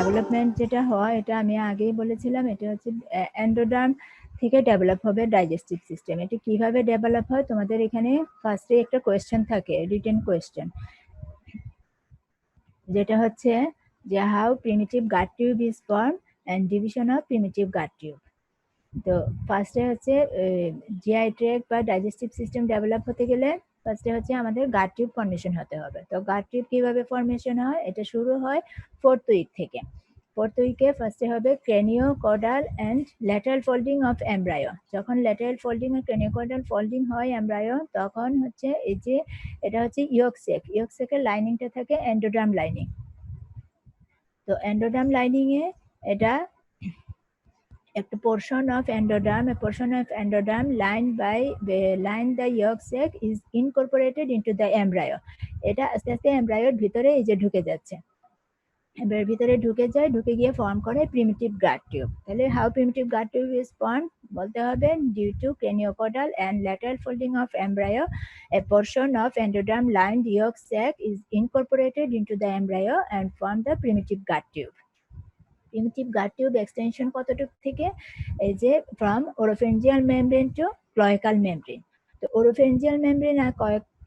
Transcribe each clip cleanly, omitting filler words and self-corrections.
Development যেটা হয় এটা আমি আগেই বলেছিলাম, এটা হচ্ছে এন্ডোডার্ম থেকে ডেভেলপ হবে ডাইজেস্টিভ সিস্টেম। এটা কিভাবে ডেভেলপ হয়, তোমাদের এখানে ফার্স্টে একটা কোয়েশ্চেন থাকে, রিটেন কোয়েশ্চেন, যেটা হচ্ছে যে how primitive gut tube is form and division of primitive gut tube. তো ফার্স্টে হচ্ছে জিআই ট্র্যাক্ট বা ডাইজেস্টিভ সিস্টেম ডেভেলপ হতে গেলে ফার্স্টে হচ্ছে আমাদের গাট টিউব ফর্মেশন হতে হবে। তো গাট টিউব কিভাবে ফর্মেশন হয়, এটা শুরু হয় 4th উইক থেকে। 4th উইকে ফার্স্টে হবে cranio caudal and lateral folding of embryo. যখন ল্যাটারাল ফোল্ডিং আর ক্রেনিও কর্ডাল ফোল্ডিং হয় এমব্রায়ো, তখন হচ্ছে এই যে এটা হচ্ছে ইয়ক সেকের লাইনিংটা থাকে এন্ডোডার্ম লাইনিং। তো এন্ডোডার্ম লাইনিং এ এটা একটা portion of endoderm line the yolk sac is incorporated into the embryo. এটা আস্তে আস্তে এমব্রায়োর ভিতরে এই যে ঢুকে যাচ্ছে, এমব্রায়োর ভিতরে ঢুকে যায়, ঢুকে গিয়ে ফর্ম করে প্রিমিটিভ গাট টিউব। তাহলে how primitive gut tube is form বলতে হবে, due to craniocaudal and lateral folding of embryo a portion of endoderm lined yolk sac is incorporated into the embryo and form the primitive gut tube. Primitive gut tube extension কতটুকু থেকে, এই যে from ওরোফেঞ্জিয়াল membrane two ক্লয়েকাল membrane. তো ওরোফেঞ্জিয়াল membrane আর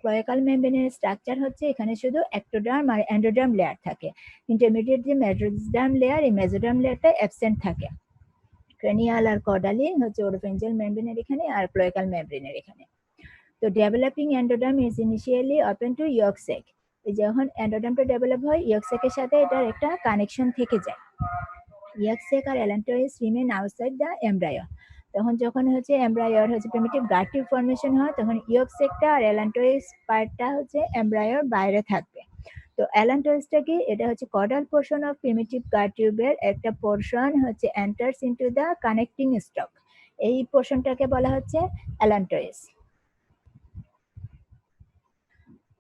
cloacal মেমব্রেনের structure হচ্ছে এখানে শুধু ectoderm আর এন্ডোডার্ম লেয়ার থাকে। ইন্টারমিডিয়েট যে মেসোডার্ম লেয়ার, এই মেসোডার্ম লেয়ারটা অ্যাবসেন্ট থাকে। ক্রেনিয়াল আর কর্ডালি হচ্ছে ওরোফেঞ্জিয়াল মেমব্রেনের এখানে আর ক্লয়েকাল মেমব্রেনের এখানে। তো developing endoderm is initially open to yolk sac. যখন এন্ডোডার্মটা ডেভেলপ হয় ইয়ক স্যাকের সাথে এটার একটা কানেকশন থেকে যায়। ইয়ক স্যাক আর allantois remain outside the embryo. তখন যখন হচ্ছে এমব্রায়োর হচ্ছে প্রিমিটিভ গাট টিউব ফর্মেশন হয়, তখন ইয়ক স্যাকটা আর এলান্টোইস পার্টটা হচ্ছে এমব্রায়োর বাইরে থাকবে। তো এলান্টোইসটা কি, এটা হচ্ছে কর্ডাল পোর্শন অফ প্রিমিটিভ গাট টিউবের একটা পোর্শন হচ্ছে enters into the connecting stock. এই পোর্শনটাকে বলা হচ্ছে এলান্টোইস।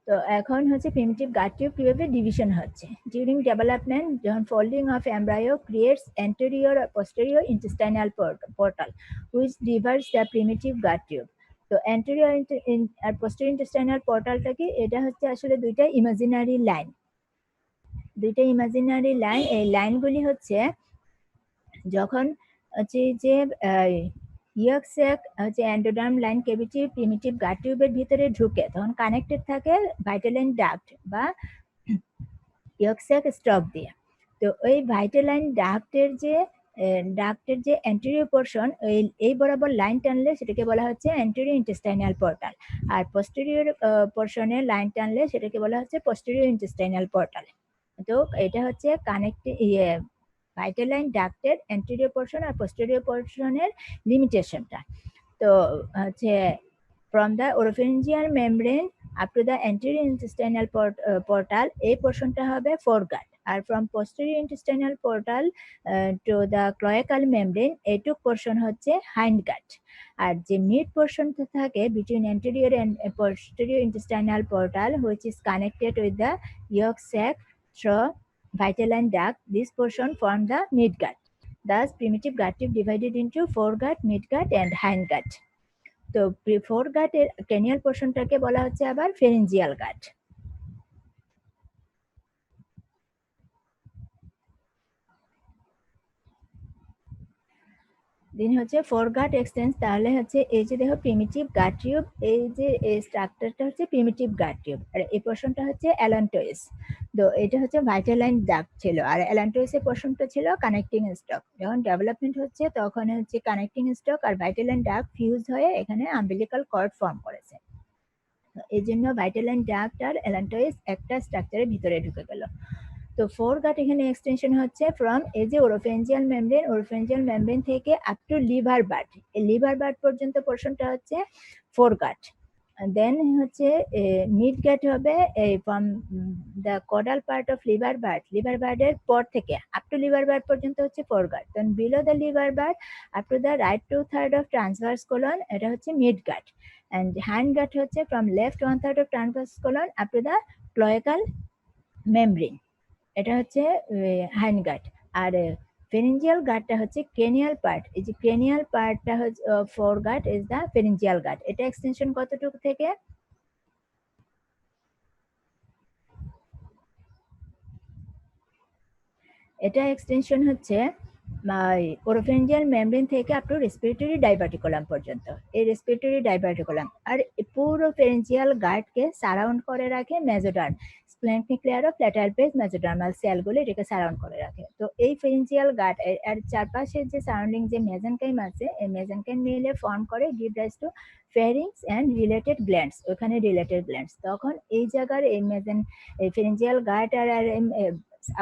তো এখন হচ্ছে প্রিমিটিভ গাট টিউব কিভাবে ডিভিশন হচ্ছে। ডিউরিং ডেভেলপমেন্ট যখন folding of embryo creates anterior or posterior intestinal portal which divides the primitive gut tube. তো anterior আর posterior intestinal portalটা কি, এটা হচ্ছে আসলে দুইটা ইমাজিনারি লাইন। এই লাইনগুলি হচ্ছে যখন হচ্ছে যে ইয়ক স্যাক হচ্ছে এন্ডোডার্ম লাইন কেভিটি প্রিমিটিভ গাট টিউবের ভিতরে ঢুকে, তখন কানেক্টেড থাকে ভাইটালাইন ডাক্ট বা ইয়ক স্যাক স্টক দিয়ে। তো ওই ভাইটালাইন ডাক্টের যে অ্যান্টেরিয়র পোর্শন, এই বরাবর লাইন টানলে সেটাকে বলা হচ্ছে অ্যান্টেরিয়র ইন্টেস্টাইনাল পোর্টাল, আর পোস্টেরিয়র পোর্শনে লাইন টানলে সেটাকে বলা হচ্ছে পোস্টেরিয়র ইন্টেস্টাইনাল পোর্টাল। তো এটা হচ্ছে ভাইটালাইন ডাক্টের অ্যান্টেরিয়র পোর্শন আর পোস্টেরিয়র পোর্শনের লিমিটেশনটা। তো হচ্ছে from the oropharyngeal membrane up to the anterior intestinal portal, এই পোর্শনটা হবে ফোরগাট। আর from posterior intestinal portal to the cloacal membrane, এইটুক পোর্শন হচ্ছে হাইন্ডগাট। আর যে মিড পোর্শনটা থাকে between anterior and posterior intestinal portal which is connected with the yolk sac through vitelline duct, this portion form the midgut. Thus, primitive gut tube divided into foregut, midgut and hindgut. তো foregut এর cranial portionটাকে বলা হচ্ছে আবার pharyngeal gut. দিন হচ্ছে ফোরগাট এক্সটেন্স, তাহলে হচ্ছে এই যে দেখো প্রিমিটিভ গাট টিউব, এই যে স্ট্রাকচারটা হচ্ছে প্রিমিটিভ গাট টিউব, আর এই পোর্শনটা হচ্ছে অ্যালান্টোইস। তো এটা হচ্ছে ভাইটালাইন ডাক্ট ছিল, আর অ্যালান্টোইসের পোর্শনটা ছিল কানেক্টিং স্টক। যখন ডেভেলপমেন্ট হচ্ছে তখন হচ্ছে কানেক্টিং স্টক আর ভাইটালাইন ডাক্ট ফিউজ হয়ে এখানে আম্বিলিকাল কর্ড ফর্ম করেছে। এই জন্য ভাইটালাইন ডাক্ট আর অ্যালান্টোইস একটা স্ট্রাকচারের ভিতরে ঢুকে গেল। তো ফোরগাট এখানে এক্সটেনশন হচ্ছে ফ্রম এই যে ওরোফেঞ্জিয়াল মেমব্রেন থেকে আপ টু লিভার বাট, এই লিভার বাট পর্যন্ত পোর্শনটা হচ্ছে ফোরগাট। দেন হচ্ছে মিড গাট হবে from the caudal part of liver বার্ডের পর থেকে আপ টু লিভার বার্ড পর্যন্ত হচ্ছে foregut. Then below the liver bud up to the right 2/3 of transverse colon, এটা হচ্ছে mid gut. And hind gut হচ্ছে from left 1/3 of transverse colon up to the cloacal membrane, এটা হচ্ছে hindgut. আর ফেরিঞ্জিয়াল গাটটা হচ্ছে cranial part, এই যে cranial পার্টটা হচ্ছে ফোরগাট ইজ দ্য ফেরিঞ্জিয়াল গাট। এটা এক্সটেনশন কতটুকু থেকে, এটা এক্সটেনশন হচ্ছে ওরোফেঞ্জিয়াল মেমব্রেন থেকে আপ টু রেসপিরেটরি ডাইভার্টিকুলাম পর্যন্ত। এই রেসপিরেটরি ডাইভার্টিকুলাম আর পুরো ফেরেঞ্জিয়াল গার্ডকে সারাউন্ড করে রাখে মেজোডার্ম। স্প্লেনকিক লেয়ার অফ ল্যাটারাল পেজ মেজোডার্মাল সেলগুলো এটাকে সারাউন্ড করে রাখে। তো এই ফেরেঞ্জিয়াল গার্ড এর চারপাশে যে সারাউন্ডিং যে মেজেনকাইম আছে, এই মেজেনকাইম মিলে ফর্ম করে give rise to ফেরিংস and related glands. ওখানে রিলেটেড গ্ল্যান্ডস, তখন এই জায়গার এই ফেরেঞ্জিয়াল গার্ড আর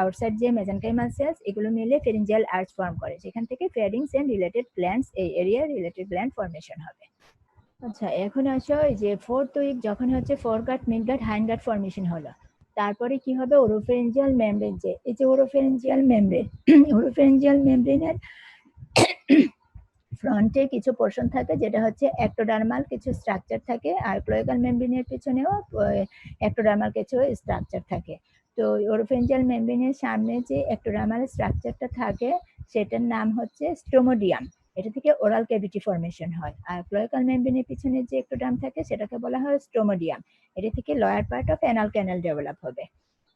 আউটসাইড যে মেজেনকাইমাল সেলস এগুলো মিলে ফেরিঞ্জিয়াল আর্চ ফর্ম করে, সেখান থেকে ফেরিংস এন্ড রিলেটেড গ্ল্যান্ডস এই এরিয়া রিলেটেড গ্ল্যান্ড ফর্মেশন হবে। আচ্ছা, এখন আসো যে ফোর্থ উইক যখন হচ্ছে ফোরগাট, মিডগাট, হাইন্ডগাট ফর্মেশন হলো, তারপরে কি হবে ওরোফেরেঞ্জিয়াল মেমব্রেন, যে এই যে ওরোফেরেঞ্জিয়াল মেমব্রেন, ওরোফেরেঞ্জিয়াল মেমব্রেনের ফ্রন্টে কিছু পোর্শন থাকে যেটা হচ্ছে একটোডার্মাল কিছু স্ট্রাকচার থাকে, আর ক্লোয়াকাল মেমব্রেনের পিছনেও একটোডার্মাল কিছু স্ট্রাকচার থাকে। তো ওরোফেঞ্জিয়াল মেমব্রেনের সামনে যে একটোডার্মাল স্ট্রাকচারটা থাকে সেটার নাম হচ্ছে স্ট্রোমোডিয়াম। এটা থেকে ওরাল ক্যাভিটি ফর্মেশন হয়। আর ক্লোয়াকাল মেমব্রেনের পিছনে যে একটোডার্ম থাকে সেটাকে বলা হয় স্ট্রোমোডিয়াম। এটা থেকে lower part of anal canal develop হবে।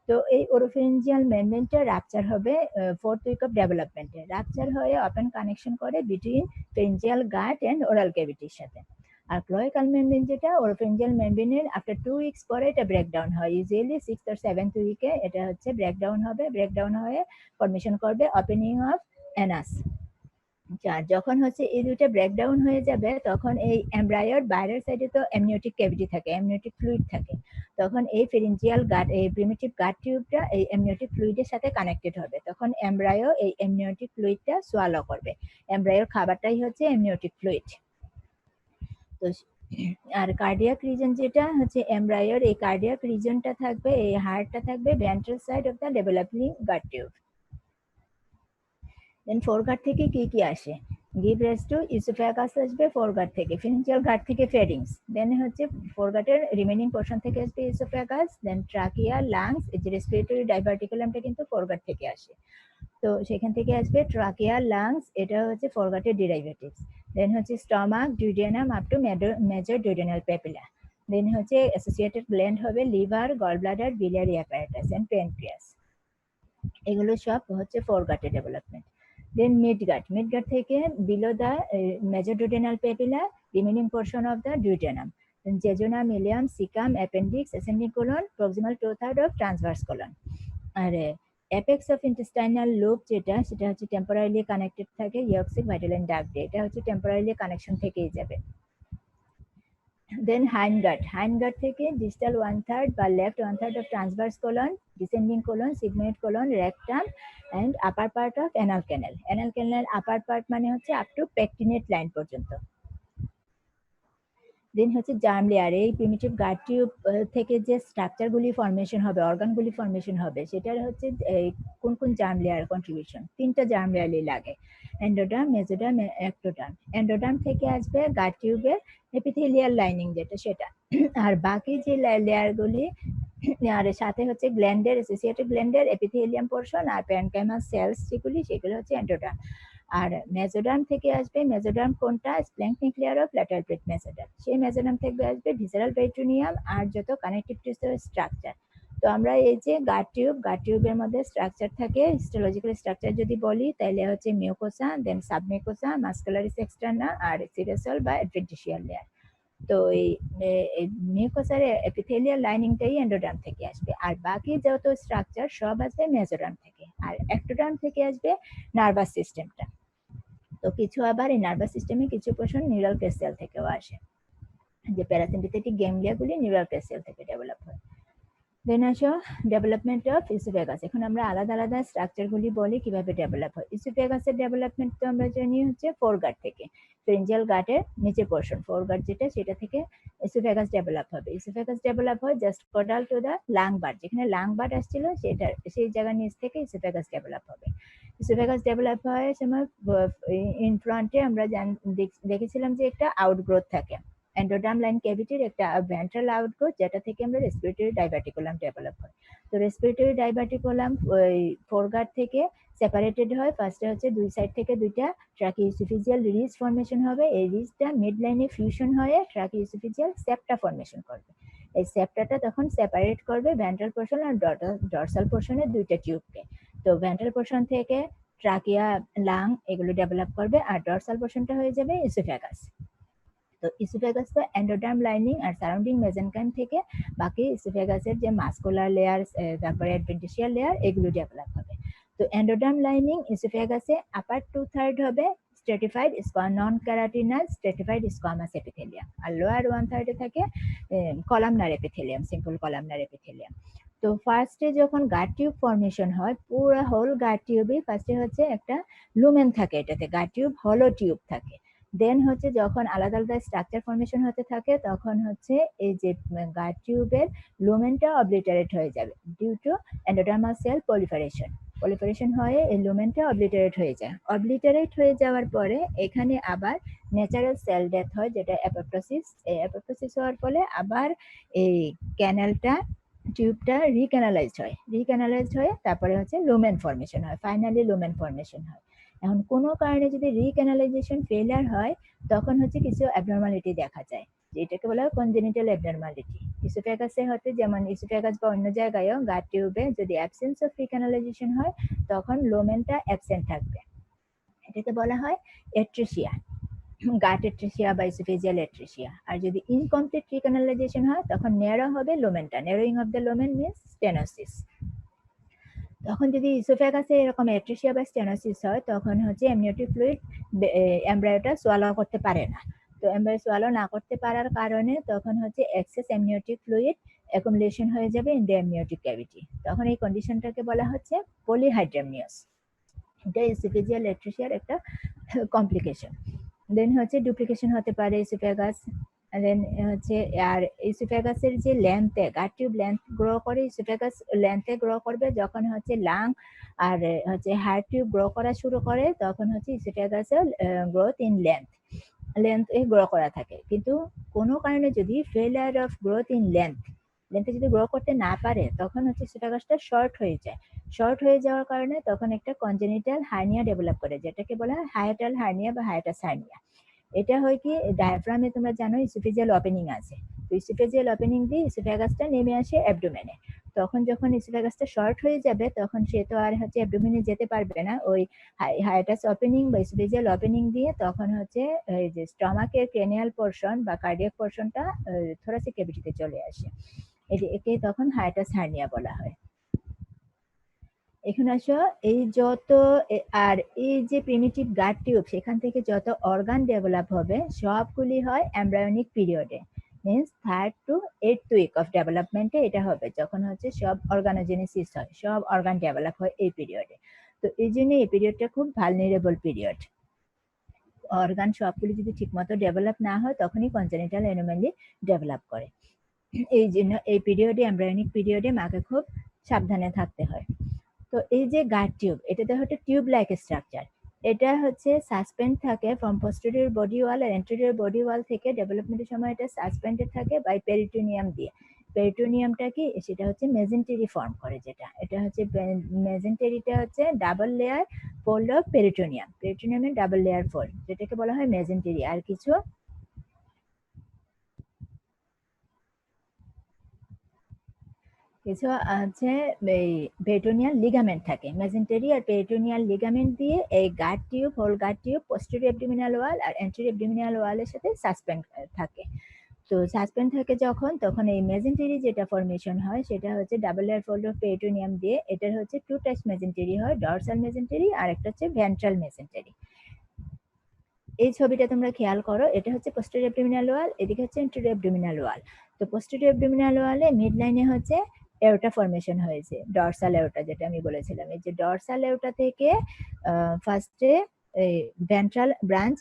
তো এই ওরোফেঞ্জিয়াল মেমব্রেনটা রাপচার হবে ফোর্থ উইক অফ ডেভেলপমেন্টে। রাপচার হয়ে ওপেন কানেকশন করে between pharyngeal gut and oral ক্যাভিটির সাথে। আর ক্লোয়াকাল মেমব্রেন যেটা ওরোফেঞ্জিয়াল মেমব্রেনের আফটার 2 উইকস পরে এটা ব্রেকডাউন হয়। ইউজুয়ালি 6th or 7th উইকে এটা হচ্ছে ব্রেকডাউন হবে। ব্রেকডাউন হয়ে ফর্মেশন করবে ওপেনিং অফ অ্যানাস। যখন হচ্ছে এই দুইটা ব্রেকডাউন হয়ে যাবে তখন এই এমব্রায়োর বাইরের সাইডে তো অ্যামনিওটিক ক্যাভিটি থাকে, অ্যামনিওটিক ফ্লুইড থাকে, তখন এই ফেরেঞ্জিয়াল গাট, এই প্রিমিটিভ গাট টিউবটা এই অ্যামনিওটিক ফ্লুইডের সাথে কানেক্টেড হবে। তখন এমব্রায়ো এই অ্যামনিওটিক ফ্লুইডটা সোয়ালো করবে। এমব্রায়োর খাবারটাই হচ্ছে অ্যামনিওটিক ফ্লুইড। তো আর কার্ডিয়াক রিজন যেটা হচ্ছে এমব্রায়োর, এই কার্ডিয়াক রিজনটা থাকবে, এই হার্টটা থাকবে ventral side of the developing gut tube. Then foregut থেকে কি কি আসে? গিভ রাইজ টু ইসোফ্যাগাস আসবে ফোরগাট থেকে, ফেরেঞ্জিয়াল গাট থেকে ফেরিংস, দেন হচ্ছে ফোরগাটের রিমেনিং পোর্শন থেকে আসবে ইসোফ্যাগাস, দেন ট্রাকিয়া, লাংস। এই যে রেসপিরেটরি ডাইভার্টিকুলামটা কিন্তু ফোরগাট থেকে আসে, তো সেখান থেকে আসবে ট্রাকিয়া, লাংস, এটা হচ্ছে ফোরগাটের ডেরিভেটিভস। দেন হচ্ছে stomach, duodenum up to major duodenal papilla. Then হচ্ছে অ্যাসোসিয়েটেড গ্ল্যান্ড হবে liver, gall bladder, biliary apparatus and pancreas. এগুলো সব হচ্ছে ফোরগাটের ডেভেলপমেন্ট। দেন মিডগাট থেকে below the major duodenal papilla, remaining portion of the duodenum, then jejunum, ileum, cecum, appendix, ascending colon, proximal 2/3 of transverse colon। আর apex of intestinal loop যেটা, সেটা হচ্ছে temporarily connected থাকে ইয়ক্সিক ভাইটালিন ডাক্ট দিয়ে, এটা হচ্ছে temporarily connection থেকেই যাবে। দেন হাইন্ডগাট থেকে ডিস্টাল 1/3 বা left 1/3 of transverse colon, descending colon, sigmoid colon, rectum and upper part of anal canal। anal canal upper part মানে হচ্ছে আপ টু পেকটিনেট লাইন পর্যন্ত। দেন হচ্ছে জার্ম লেয়ার, এই প্রিমিটিভ গাট টিউব থেকে যে স্ট্রাকচারগুলি ফর্মেশন হবে, অর্গানগুলি ফর্মেশন হবে, সেটার হচ্ছে কোন কোন জার্ম লেয়ার কন্ট্রিবিউশন? 3টা জার্ম লেয়ারই লাগে, এন্ডোডার্ম, মেসোডার্ম, একটোডার্ম। এন্ডোডার্ম থেকে আসবে গাট টিউবের এপিথেলিয়াল লাইনিং যেটা, সেটা। আর বাকি যে লেয়ারগুলি, আর সাথে হচ্ছে গ্ল্যান্ডের, অ্যাসোসিয়েটেড গ্ল্যান্ডের এপিথেলিয়াম পোর্শন আর প্যারেনকাইমাল সেলস যেগুলি, সেগুলো হচ্ছে এন্ডোডার্ম। আর মেজোডার্ম থেকে আসবে, মেজোডার্ম কোনটা? স্প্ল্যাঙ্কনিক লেয়ার অফ ল্যাটারাল পেট মেজোডার্ম। সেই মেজোডার্ম থেকে আসবে ভিসারাল পেরিটোনিয়াম আর যত কানেকটিভ টিস্যুর স্ট্রাকচার। তো আমরা এই যে গাট টিউবের মধ্যে স্ট্রাকচার থাকে, হিস্টোলজিক্যাল স্ট্রাকচার যদি বলি তাহলে হচ্ছে মিউকোসা, দেন সাবমিউকোসা, মাস্কুলারিস এক্সটার্না আর সিরেসল বা অ্যাডভেন্টিশিয়াল লেয়ার। তো এই মিউকোসার এপিথেলিয়াল লাইনিংটাই এন্ডোডার্ম থেকে আসবে, আর বাকি যত স্ট্রাকচার সব আসবে মেজোডার্ম থেকে। আর একটোডার্ম থেকে আসবে নার্ভাস সিস্টেমটা। তো কিছু আবার এই নার্ভাস সিস্টেমে কিছু পোর্শন নিউরাল ক্যাসিয়াল থেকেও আসে, যে প্যারাসিম্পাথেটিক গ্যাংলিয়াগুলি নিউরাল ক্যাসিয়াল থেকে ডেভেলপ হয়। দেন আসো ডেভেলপমেন্ট অফ ইসোফেগাস। এখন আমরা আলাদা আলাদা স্ট্রাকচারগুলি বলি কিভাবে ডেভেলপ হয়। ইসোফেগাসের ডেভেলপমেন্ট তো আমরা জানি হচ্ছে ফোরগাট থেকে, ফেরেঞ্জিয়াল গাটের নিচের পোর্শন ফোরগাট যেটা, সেটা থেকে ইসোফেগাস ডেভেলপ হবে। ইসোফেগাস ডেভেলপ হয় জাস্ট কোডাল টু দ্য লাং বার, যেখানে লাং বার আসছিল সেটা, সেই জায়গার নিচ থেকে ইসোফেগাস ডেভেলপ হবে। ইসোফেগাস ডেভেলপ হয় সময় ইন ফ্রন্টে আমরা দেখেছিলাম যে একটা আউটগ্রোথ থাকে, এন্ডোডার্ম লাইন ক্যাভিটির একটা ভেন্ট্রাল আউটগ্রোথ, যেটা থেকে আমরা রেসপিরেটরি ডাইভার্টিকুলাম ডেভেলপ হয়। তো রেসপিরেটরি ডাইভার্টিকুলাম ওই ফোরগাট থেকে সেপারেটেড হয়। ফার্স্টে হচ্ছে দুই সাইড থেকে দুইটা ট্রাকিওইসোফেজিয়াল রিজ ফর্মেশন হবে, এই রিজটা মিড লাইনে ফিউশন হয়ে ট্রাকিওইসোফেজিয়াল সেপ্টা ফর্মেশন করবে। এই সেপ্টাটা তখন সেপারেট করবে ভেন্ট্রাল পোর্শন আর ডরসাল পোর্শনের দুইটা টিউবকে। তো ভেন্ট্রাল পোর্শন থেকে ট্রাকিয়া, লাং এগুলো ডেভেলপ করবে, আর ডর্সাল পোর্শনটা হয়ে যাবে ইসোফেগাস। তো ইসোফেগাস তো এন্ডোডার্ম লাইনিং আর সারাউন্ডিং মেজেনকাইম থেকে বাকি ইসোফেগাসের যে মাস্কুলার লেয়ার, তারপরে অ্যাডভেন্টিশিয়াল লেয়ার, এগুলো ডেভেলপ হবে। তো এন্ডোডার্ম লাইনিং ইসোফেগাসে আপার 2/3 হবে স্ট্রেটিফাইড নন ক্যারাটিনাল স্ট্রেটিফাইড স্কোয়ামাস এপিথেলিয়াম, আর লোয়ার 1/3 থাকে columnar epithelium, simple columnar epithelium. তো ফার্স্টে যখন গাট টিউব ফর্মেশন হয়, পুরো হোল গাট টিউবে ফার্স্টে হচ্ছে একটা লুমেন থাকে, এটাতে গাট টিউব হলো টিউব থাকে। দেন হচ্ছে যখন আলাদা আলাদা স্ট্রাকচার ফর্মেশন হতে থাকে, তখন হচ্ছে এই যে গাট টিউবের লুমেনটা অবলিটারেট হয়ে যাবে due to endodermal cell proliferation হয়ে এই লুমেনটা অবলিটারেট হয়ে যায়। অবলিটারেট হয়ে যাওয়ার পরে এখানে আবার ন্যাচারাল সেল ডেথ হয়, যেটা অ্যাপোপ্টোসিস। এই অ্যাপোপ্টোসিস হওয়ার ফলে আবার এই ক্যানেলটা, টিউবটা রিক্যানালাইজড হয়ে তারপরে হচ্ছে লুমেন ফর্মেশন হয়, ফাইনালি লুমেন ফর্মেশন হয়। এখন কোনো কারণে যদি রিক্যানালাইজেশন ফেলিয়ার হয়, তখন হচ্ছে কিছু অ্যাবনর্মালিটি দেখা যায়, যেটাকে বলা হয় কনজেনিটাল অ্যাবনর্মালিটি। ইসোফেগাসে হতে যেমন ইসোফেগাস বা অন্য জায়গায়ও গাট টিউবে যদি অ্যাবসেন্স অফ রিক্যানালাইজেশন হয়, তখন লুমেনটা অ্যাবসেন্ট থাকবে, এটাকে বলা হয় এট্রেসিয়া, গাট এট্রেসিয়া বা ইসোফেজিয়াল এট্রেসিয়া। আর যদি ইনকমপ্লিট রিক্যানালাইজেশন হয়, তখন ন্যারো হবে লুমেনটা, narrowing of the lumen means stenosis. তখন যদি ইসোফেগাসে এরকম এট্রেসিয়া বা স্টেনোসিস হয়, তখন হচ্ছে অ্যামনিওটিক ফ্লুইড এমব্রায়োটা সোয়ালো করতে পারে না। তো এমব্রায়ো সোয়ালো না করতে পারার কারণে তখন হচ্ছে এক্সেস অ্যামনিওটিক ফ্লুইড অ্যাকুমুলেশন হয়ে যাবে ইন দ্য অ্যামনিওটিক ক্যাভিটি। তখন এই কন্ডিশনটাকে বলা হচ্ছে পলিহাইড্রামনিয়াস। এটা ইসোফেজিয়াল এট্রেসিয়ার একটা কমপ্লিকেশন। দেন হচ্ছে ডুপ্লিকেশন হতে পারে ইসোফেগাস। দেন হচ্ছে আর ইসোফেগাসের যে লেন্থে গাট টিউব লেন্থ গ্রো করে, ইসোফেগাস লেন্থে গ্রো করবে যখন হচ্ছে লাং আর হচ্ছে হার্ট টিউব গ্রো করা শুরু করে, তখন হচ্ছে ইসোফেগাসের গ্রোথ ইন লেন্থে গ্রো করা থাকে। কিন্তু কোনো কারণে যদি ফেলিয়ার অফ গ্রোথ ইন লেন্থে যদি গ্রো করতে না পারে, তখন হচ্ছে ইসোফেগাসটা শর্ট হয়ে যায়। শর্ট হয়ে যাওয়ার কারণে তখন একটা কনজেনিটাল হার্নিয়া ডেভেলপ করে, যেটাকে বলা হয় হায়াটাল হার্নিয়া বা হায়াটাস হার্নিয়া। এটা হয় কি, ডায়াফ্রামে তোমরা জানো ইসোফেজিয়াল ওপেনিং আছে, তো ইসোফেজিয়াল ওপেনিং দিয়ে ইসোফেগাসটা নেমে আসে অ্যাবডোমেনে। তখন যখন ইসোফেগাসটা শর্ট হয়ে যাবে, তখন সে তো আর হচ্ছে অ্যাবডোমেনে যেতে পারবে না ওই হায়াটাস ওপেনিং বা ইসোফেজিয়াল ওপেনিং দিয়ে, তখন হচ্ছে এই যে স্টমাকের ক্রেনিয়াল পোর্শন বা কার্ডিয়াক পোর্শনটা থোরাসিক ক্যাভিটিতে চলে আসে। একে তখন হায়াটাস হার্নিয়া বলা হয়। এখানে আসো, এই যত আর এই যে প্রিমিটিভ গাট টিউব, সেখান থেকে যত অর্গান ডেভেলপ হবে সবগুলি হয় এমব্রায়োনিক পিরিয়ডে, means 3rd to 8th week of ডেভেলপমেন্টে এটা হবে, যখন হচ্ছে সব অর্গানোজেনেসিস হয়, সব অর্গান ডেভেলপ হয় এই পিরিয়ডে। তো এই জন্য এই পিরিয়ডটা খুব ভালনারেবল পিরিয়ড। অর্গান সবগুলি যদি ঠিকমতো ডেভেলপ না হয়, তখনই কনজেনিটাল অ্যানোমালি ডেভেলপ করে। এই জন্য এই পিরিয়ডে, এমব্রায়োনিক পিরিয়ডে মাকে খুব সাবধানে থাকতে হয়। তো এই যে গাট টিউব, এটাতে হচ্ছে টিউব লাইক স্ট্রাকচার। এটা হচ্ছে সাসপেন্ড থাকে ফ্রম পোস্টেরিয়র বডি ওয়াল আর এন্টেরিয়র বডি ওয়াল থেকে। ডেভেলপমেন্টের সময় এটা সাসপেন্ডেড থাকে বাই পেরিটোনিয়াম দিয়ে। পেরিটোনিয়ামটা কি, সেটা হচ্ছে মেজেন্টেরি ফর্ম করে, যেটা এটা হচ্ছে মেজেন্টেরিটা হচ্ছে ডাবল লেয়ার ফোল্ড অফ পেরিটোনিয়ামের ডাবল লেয়ার ফোল্ড, যেটাকে বলা হয় মেজেন্টেরি। আর কিছু আছে এই পেরিটোনিয়াল লিগামেন্ট থাকে, মেজেন্টেরি আর পেরিটোনিয়াল লিগামেন্ট দিয়ে এই গাট টিউব, হোল গাট টিউব পোস্টেরিয়র অ্যাবডোমিনাল ওয়াল আর এন্টেরিয়র অ্যাবডোমিনাল ওয়ালের সাথে সাসপেন্ড থাকে। তো সাসপেন্ড থাকে যখন, তখন এই মেজেন্টেরি যেটা ফর্মেশন হয়, সেটা হচ্ছে double layer fold of peritoneum দিয়ে। এটার হচ্ছে 2 টাইপস মেজেন্টেরি হয়, ডরসাল মেজেন্টেরি আর একটা হচ্ছে ভেন্ট্রাল মেজেন্টেরি। এই ছবিটা তোমরা খেয়াল করো, এটা হচ্ছে পোস্টেরিয়র অ্যাবডোমিনাল ওয়াল, এদিকে হচ্ছে এন্টেরিয়র অ্যাবডোমিনাল ওয়াল। তো পোস্টেরিয়র অ্যাবডোমিনাল ওয়ালে মিড লাইনে হচ্ছে এওটা ফর্মেশন হয়েছে, ডরসাল এওটা, যেটা আমি বলেছিলাম। এই যে ডরসাল এওটা থেকে ফার্স্টে এই ভেন্ট্রাল ব্রাঞ্চ,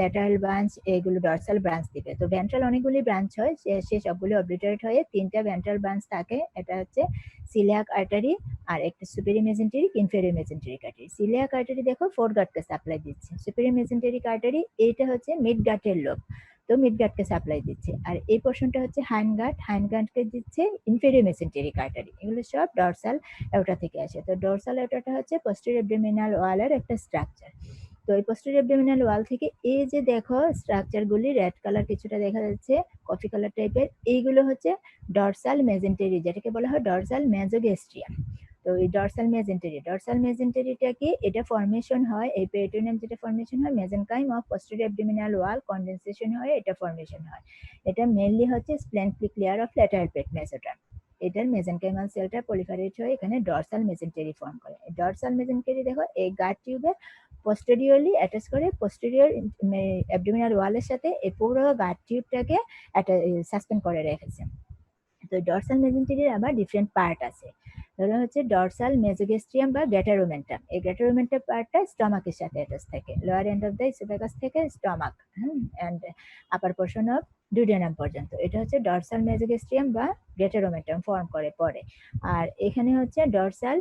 ল্যাটারাল ব্রাঞ্চ, এগুলো ডরসাল ব্রাঞ্চ দিবে। তো ভেন্ট্রাল অনেকগুলি ব্রাঞ্চ হয়, সে সবগুলো অবলিটারেট হয়ে 3টা ভেন্ট্রাল ব্রাঞ্চ থাকে। এটা হচ্ছে সিলিয়াক আর্টারি, আর একটা superior mesenteric, inferior mesenteric artery. Celiac artery দেখো ফোর গাটকে সাপ্লাই দিচ্ছে, সুপেরিয়র মেজেন্টেরিক আর্টারি এইটা হচ্ছে মিড গাটের লোব, তো মিড গাটকে সাপ্লাই দিচ্ছে। আর এই পোর্শনটা হচ্ছে হাইন্ড গাটকে দিচ্ছে ইনফেরিয়র মেজেন্টেরিক আর্টারি। এগুলো সব ডরসাল এওটা থেকে আসে। তো ডরসাল এওটাটা হচ্ছে পোস্টেরিয়র অ্যাবডোমিনাল ওয়ালের একটা স্ট্রাকচার। তো এই পোস্টেরিয়র অ্যাবডোমিনাল ওয়াল থেকে এই যে দেখো স্ট্রাকচারগুলি রেড কালার কিছুটা দেখা যাচ্ছে, কফি কালার টাইপের, এইগুলো হচ্ছে ডরসাল মেজেন্টেরি, যেটাকে বলা হয় ডরসাল মেজোগ্যাস্ট্রিয়াম। তো তো এই ডরসাল মেজেন্টারিটা কি, এটা ফর্মেশন হয়, এই পেরিটোনিয়াম যেটা ফর্মেশন হয় mesenchyme of posterior abdominal wall condensation হয়ে এটা ফর্মেশন হয়। এটা মেইনলি হচ্ছে splanchnic layer of lateral plate mesoderm. এটার মেজেনকাইমাল সেলটা পলিফারেট হয়ে এখানে ডরসাল মেজেন্টারি ফর্ম করে। ডরসাল মেজেন্টারি দেখো এই গাট টিউবে পোস্টেরিয়রলি অ্যাটাচ করে পোস্টেরিয়র অ্যাবডোমিনাল ওয়ালের সাথে এই পুরো গাট টিউবটাকে সাসপেন্ড করে রেখেছে। তো ডরসাল মেজেন্টারির আবার ডিফারেন্ট পার্ট আছে। ধরো হচ্ছে ডরসাল মেজোগ্যাস্ট্রিয়াম বা গ্যাটারোমেন্টাম, এই গ্যাটারোমেন্টাম পার্টটা স্টমাকের সাথে অ্যাটাচ থাকে, lower end of the oesophagus থেকে stomach and upper portion of duodenum পর্যন্ত, এটা হচ্ছে ডরসাল মেজোগ্যাস্ট্রিয়াম বা গ্যাটারোমেন্টাম ফর্ম করে পরে। আর এখানে হচ্ছে ডরসাল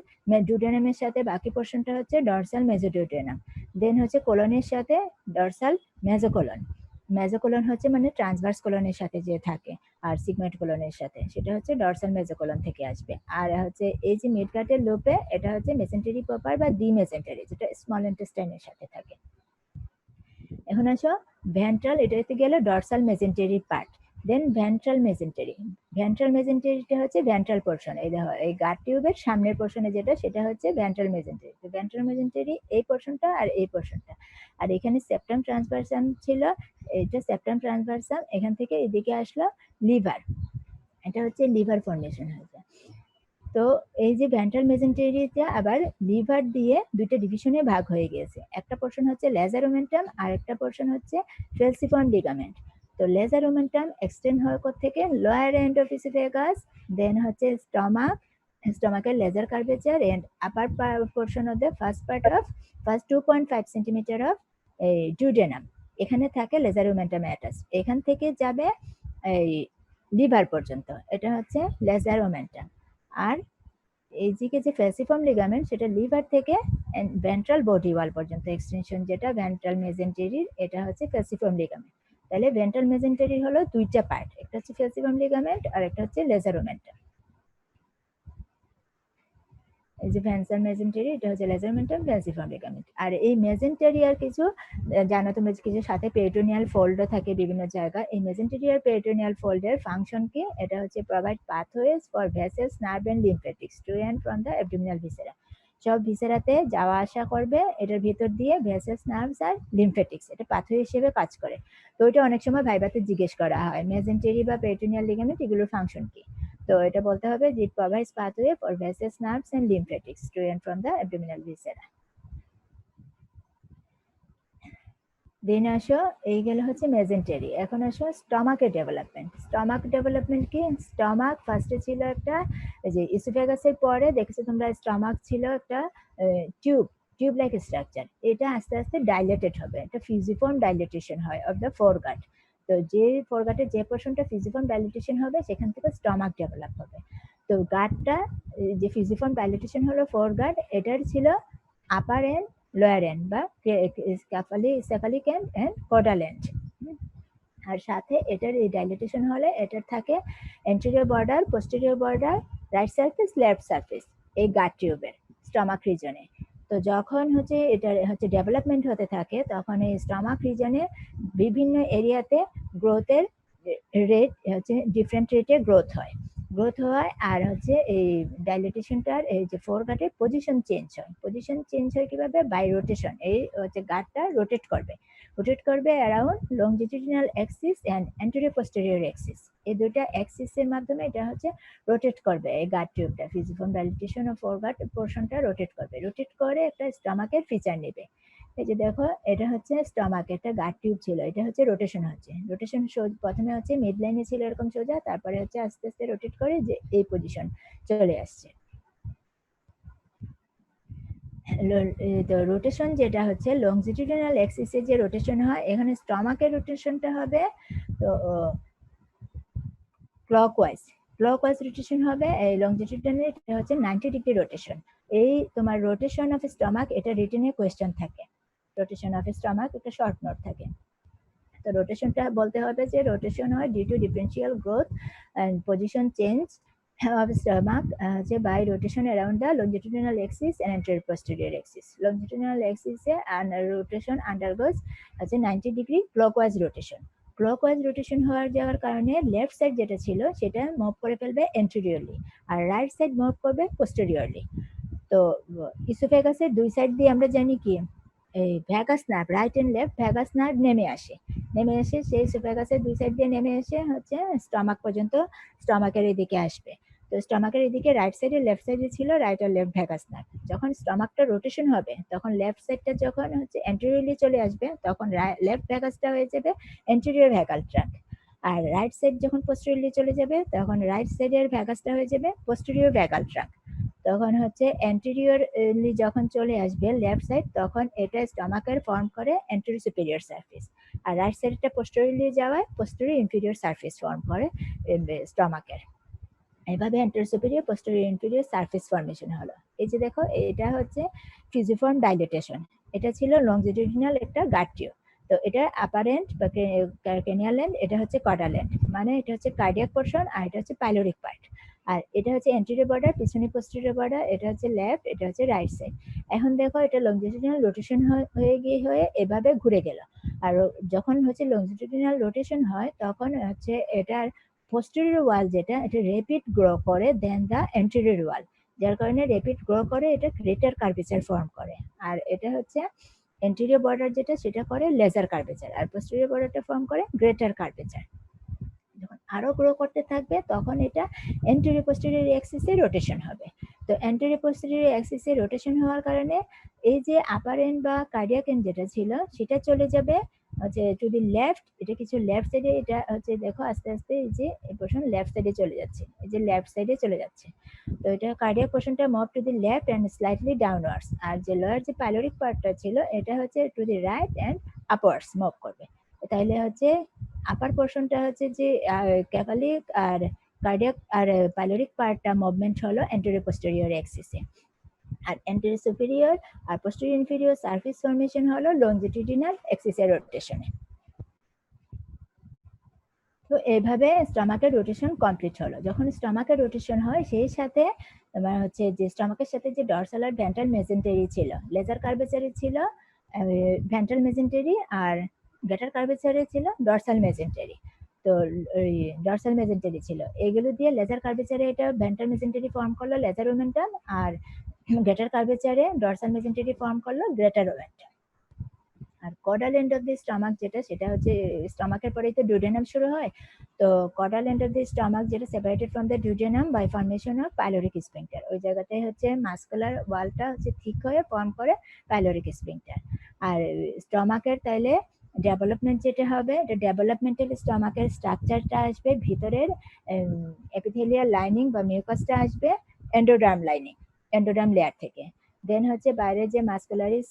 ডুডেনামের সাথে বাকি পোর্শনটা হচ্ছে ডরসাল মেজোডিউডেনাম। দেন হচ্ছে কোলনের সাথে ডরসাল মেজোকোলন। মেজোকোলন হচ্ছে মানে ট্রান্সভার্স কোলনের সাথে যে থাকে, আর সিগমেন্ট কোলনের সাথে, সেটা হচ্ছে ডরসাল মেজোকোলন থেকে আসবে। আর হচ্ছে এই যে মিডগাটের লোপে, এটা হচ্ছে মেসেন্টারি প্রপার বা দি মেসেন্টারি, যেটা স্মল ইন্টেস্টাইনের সাথে থাকে। এখন আসো ভেন্ট্রাল, এটা হতে গেল ডরসাল মেজেন্টারি পার্ট। দেন ভেন্ট্রাল মেজেন্টারিটা হচ্ছে ভেন্ট্রাল পোর্শন, এই দেখো এই গাট টিউবের সামনের পোর্শনে যেটা, সেটা হচ্ছে ভেন্ট্রাল মেজেন্টারি। তো ভেন্ট্রাল মেজেন্টারি এই পোর্শনটা আর এই পোর্শনটা। আর এখানে সেপ্টাম ট্রান্সভার্সাম ছিল, এটা সেপ্টাম ট্রান্সভার্সাম, এখান থেকে এদিকে আসলো লিভার, এটা হচ্ছে লিভার ফর্মেশন হয়েছে। তো এই যে ভেন্ট্রাল মেজেন্টারিতে আবার লিভার দিয়ে দুইটা ডিভিশনে ভাগ হয়ে গিয়েছে, একটা পোর্শন হচ্ছে লেজারোমেন্টাম আর একটা পোর্শন হচ্ছে ফেলসিফর্ম লিগামেন্ট। তো লেজারোমেন্টাম এক্সটেন্ড হয় থেকে lower end of oesophagus, then হচ্ছে স্টমাকের lesser curvature and upper portion of the first 2.5 centimetre of duodenum, এখানে থাকে লেজারোমেন্টাম অ্যাটাচ, এখান থেকে যাবে এই লিভার পর্যন্ত, এটা হচ্ছে লেজারোমেন্টাম। আর এই দিকে যে ফ্যাসিফর্ম লিগামেন্ট, সেটা লিভার থেকে ভেন্ট্রাল বডি ওয়াল পর্যন্ত এক্সটেনশন, যেটা ভেন্ট্রাল মেজেন্টারির, এটা হচ্ছে ফ্যাসিফর্ম লিগামেন্ট। তাহলে ভেন্ট্রাল মেজেন্টারি হলো দুইটা পার্ট, একটা হচ্ছে ফ্যাসিফর্ম লিগামেন্ট আর একটা হচ্ছে লেজারোমেন্টাম। এই যে ভেন্ট্রাল মেজেন্টারি, এটা হচ্ছে লেজারোমেন্টাম, ফ্যাসিফর্ম লিগামেন্ট। আর এই মেজেন্টারি আর কিছু জানো তোমরা, কিছু সাথে পেরিটোনিয়াল ফোল্ডও থাকে বিভিন্ন জায়গায়। এই মেজেন্টারি আর পেরিটোনিয়াল ফোল্ডের ফাংশন কি, এটা হচ্ছে provide pathways for vessels, nerve and lymphatics to and from the abdominal viscera. সব ভিসেরাতে যাওয়া আসা করবে এটার ভিতর দিয়ে ভেসেলস, নার্ভস আর লিম্ফেটিক্স, এটা পাথওয়ে হিসেবে কাজ করে। তো এটা অনেক সময় ভাইভাতে জিজ্ঞেস করা হয় মেজেন্টারি বা পেরিটোনিয়াল লিগামেন্ট এগুলোর ফাংশন কি। তো এটা বলতে হবে যে it provides pathway for vessels, nerves and lymphatics to and from the abdominal viscera. Then আসো, এই গেল হচ্ছে মেজেন্টারি। এখন আসো স্টমাকের ডেভেলপমেন্ট। স্টমাক ডেভেলপমেন্ট কি, স্টমাক ফার্স্টে ছিল একটা, এই যে ইসোফেগাসের পরে দেখেছো তোমরা স্টমাক ছিল একটা টিউব লাইক স্ট্রাকচার, এটা আস্তে আস্তে ডাইলেটেড হবে, একটা ফিজিফর্ম ডাইলেটেশন হয় অফ দ্য ফোরগাট। তো যে ফোরগাটের যে পোর্শনটা ফিজিফর্ম ডাইলেটেশন হবে, সেখান থেকে স্টমাক ডেভেলপ হবে। তো গাটটা যে ফিজিফর্ম ডাইলেটেশন হলো ফোরগাট, এটার ছিল আপার এন্ড লোয়ার এন্ড বা স্কেফালিক এন্ড কডাল এন্ড। আর সাথে এটার এই ডাইলেটেশন হলে এটার থাকে anterior border, posterior border, right surface, left surface এই গাট টিউবের স্টমাক রিজনে। তো যখন হচ্ছে এটা হচ্ছে ডেভেলপমেন্ট হতে থাকে, তখন এই স্টমাক রিজনে বিভিন্ন এরিয়াতে গ্রোথের রেট হচ্ছে ডিফারেন্ট রেটে গ্রোথ হয়। আর হচ্ছে এই ডাইলেটেশনটার এই যে ফোরগাটের পজিশন চেঞ্জ হয় কিভাবে, বাই রোটেশন। এই হচ্ছে গাটটা রোটেট করবে around longitudinal axis and anterior posterior axis, এই দুইটা অ্যাক্সিসের মাধ্যমে এটা হচ্ছে রোটেট করবে এই গাট টিউবটা, ফিজিফর্ম ডাইলেটেশন অফ ফোরগাট পোর্শনটা রোটেট করে একটা স্টমাকের ফিচার নেবে। এই যে দেখো, এটা হচ্ছে স্টমাক, একটা গাট টিউব ছিল, এটা হচ্ছে রোটেশন প্রথমে হচ্ছে মিড লাইনে ছিল এরকম সোজা, তারপরে হচ্ছে আস্তে আস্তে রোটেট করে যে এই পজিশন চলে আসছে। তো রোটেশন যেটা হচ্ছে লংজিটিউডিনাল অ্যাক্সিসে যে রোটেশন হয়, এখানে স্টমাকের রোটেশনটা হবে তো ক্লকওয়াইজ রোটেশন হবে। এই লংজিটিউডিনাল এটা হচ্ছে 90 ডিগ্রি রোটেশন। এই তোমার রোটেশন অফ স্টমাক, এটা রিটেনে কোয়েশ্চেন থাকে, রোটেশন অফ স্টমাক একটা শর্ট নোট থাকে। তো রোটেশনটা বলতে হবে যে রোটেশন হয় due to differential growth and position change of stomach by rotation around the longitudinal axis and anterior posterior axis. Longitudinal axis and rotation undergoes 90 degree clockwise rotation হওয়ার যাওয়ার কারণে লেফট সাইড যেটা ছিল সেটা মুভ করে ফেলবে anteriorly, আর right side move করবে posteriorly। তো ইসোফেগাসের দুই সাইড দিয়ে আমরা জানি কি এই vagus nerve, right and left vagus nerve নেমে আসে সেই ইসোফেগাসের দুই সাইড দিয়ে নেমে এসে হচ্ছে স্টমাক পর্যন্ত, স্টমাকের এদিকে আসবে। তো স্টমাকের এদিকে রাইট সাইডে লেফট সাইডে ছিল রাইট আর লেফট ভ্যাগাস নার্ভ। যখন স্টমাকটা রোটেশন হবে তখন লেফট সাইডটা যখন হচ্ছে অ্যান্টেরিয়রলি চলে আসবে তখন লেফট ভ্যাগাসটা হয়ে যাবে অ্যান্টেরিয়র ভ্যাগাল ট্র্যাক্ট, আর রাইট সাইড যখন পোস্টেরিয়রলি চলে যাবে তখন রাইট সাইডের ভ্যাগাসটা হয়ে যাবে পোস্টেরিয়র ভ্যাগাল ট্র্যাক্ট। তখন হচ্ছে অ্যান্টেরিয়রলি যখন চলে আসবে লেফট সাইড তখন এটা স্টমাকের ফর্ম করে অ্যান্টেরিয়র সুপিরিয়র সারফেস, আর রাইট সাইডটা পোস্টেরিয়রলি যাওয়ায় পোস্টেরিয়র ইনফিরিয়র সারফেস ফর্ম করে স্টমাকের। এইভাবে anterior superior posterior inferior surface formation হলো। এই যে দেখো এটা হচ্ছে ফিজিফর্ম ডাইলেটেশন, এটা ছিল লংজিটিউডিনাল একটা গাট টিউব। তো এটা অ্যাপারেন্ট বা ক্রেনিয়াল এন্ড, এটা হচ্ছে কডাল এন্ড, মানে এটা হচ্ছে কার্ডিয়াক পোর্শন আর এটা হচ্ছে পাইলোরিক পার্ট। আর এটা হচ্ছে অ্যান্টেরিয়র বর্ডার, পিছনে পোস্টেরিয়র বর্ডার, এটা হচ্ছে লেফট, এটা হচ্ছে রাইট সাইড। এখন দেখো এটা লংজিটিউডিনাল রোটেশন হয়ে এভাবে ঘুরে গেল। আর যখন হচ্ছে লংজিটিউডিনাল রোটেশন হয় তখন হচ্ছে এটার পোস্টেরিয়র ওয়াল যেটা এটা রেপিড গ্রো করে দেন দ্য অ্যান্টেরিয়র ওয়াল, যার কারণে রেপিড গ্রো করে এটা গ্রেটার কার্ভেচার ফর্ম করে। আর এটা হচ্ছে অ্যান্টেরিয়র বর্ডার যেটা সেটা করে লেজার কার্ভেচার, আর পোস্টেরিয়র বর্ডারটা ফর্ম করে গ্রেটার কার্ভেচার। যখন আরো গ্রো করতে থাকবে তখন এটা অ্যান্টেরিয়র পোস্টেরিয়র অ্যাক্সিসে রোটেশন হবে। তো অ্যান্টেরিয়র পোস্টেরিয়র অ্যাক্সিসে রোটেশন হওয়ার কারণে এই যে আপার এন্ড বা কার্ডিয়াক এন্ড যেটা ছিল সেটা চলে যাবে হচ্ছে টু দি লেফট, এটা কিছু লেফট সাইডে, এটা হচ্ছে দেখো আস্তে আস্তে এই যে এই পোর্শন লেফট সাইডে চলে যাচ্ছে, এই যে লেফট সাইডে চলে যাচ্ছে। তো এটা কার্ডিয়াক পোর্শনটা move to the left and slightly downwards, আর যে লোয়ার যে পাইলোরিক পার্টটা ছিল এটা হচ্ছে to the right and upwards move করবে। তাইলে হচ্ছে আপার পোর্শনটা হচ্ছে যে ক্যাফালিক আর কার্ডিয়াক আর পাইলোরিক পার্টটা মুভমেন্ট হলো অ্যান্টেরিয়র পোস্টেরিয়র অ্যাক্সিসে, আর অ্যান্টেরিয়র সুপিরিয়র আর পোস্টেরিয়র ইনফিরিয়র সারফেস ফর্মেশন হলো লংজিটিউডিনাল অ্যাক্সিসের রোটেশনে। তো এইভাবে স্টমাকের রোটেশন কমপ্লিট হলো। যখন স্টমাকের রোটেশন হয় সেই সাথে তোমার হচ্ছে যে স্টমাকের সাথে যে ডরসাল আর ভেন্ট্রাল মেজেন্টারি ছিল, লেজার কার্ভেচারে ছিল ভেন্ট্রাল মেজেন্টারি, আর গ্রেটার কার্ভেচারে ছিল ডরসাল মেজেন্টারি। তো ওই ডরসাল মেজেন্টারি ছিল, এগুলো দিয়ে লেজার কার্ভেচারে এটা ভেন্ট্রাল মেজেন্টারি ফর্ম করলো লেজার ওমেন্টাম, আর গ্রেটার কার্ভেচারে ডরসাল মেজেন্টারি ফর্ম করলো গ্রেটার ওমেন্টাম। আর caudal end of the stomach যেটা সেটা হচ্ছে স্টমাকের পরেই তো ডিউডেনাম শুরু হয়। তো caudal end of the stomach যেটা separated from the duodenum by formation of pyloric sphincter, ওই জায়গাতে হচ্ছে মাস্কুলার ওয়ালটা হচ্ছে ঠিক হয়ে ফর্ম করে পাইলোরিক স্ফিংক্টার। আর স্টমাকের তাইলে ডেভেলপমেন্ট যেটা হবে, এটা ডেভেলপমেন্টাল স্টমাকের স্ট্রাকচারটা আসবে ভিতরের এপিথেলিয়াল লাইনিং বা মিউকাসটা আসবে এন্ডোডার্ম লাইনিং, এন্ডোডার্ম লেয়ার থেকে। দেন হচ্ছে বাইরে যে muscularis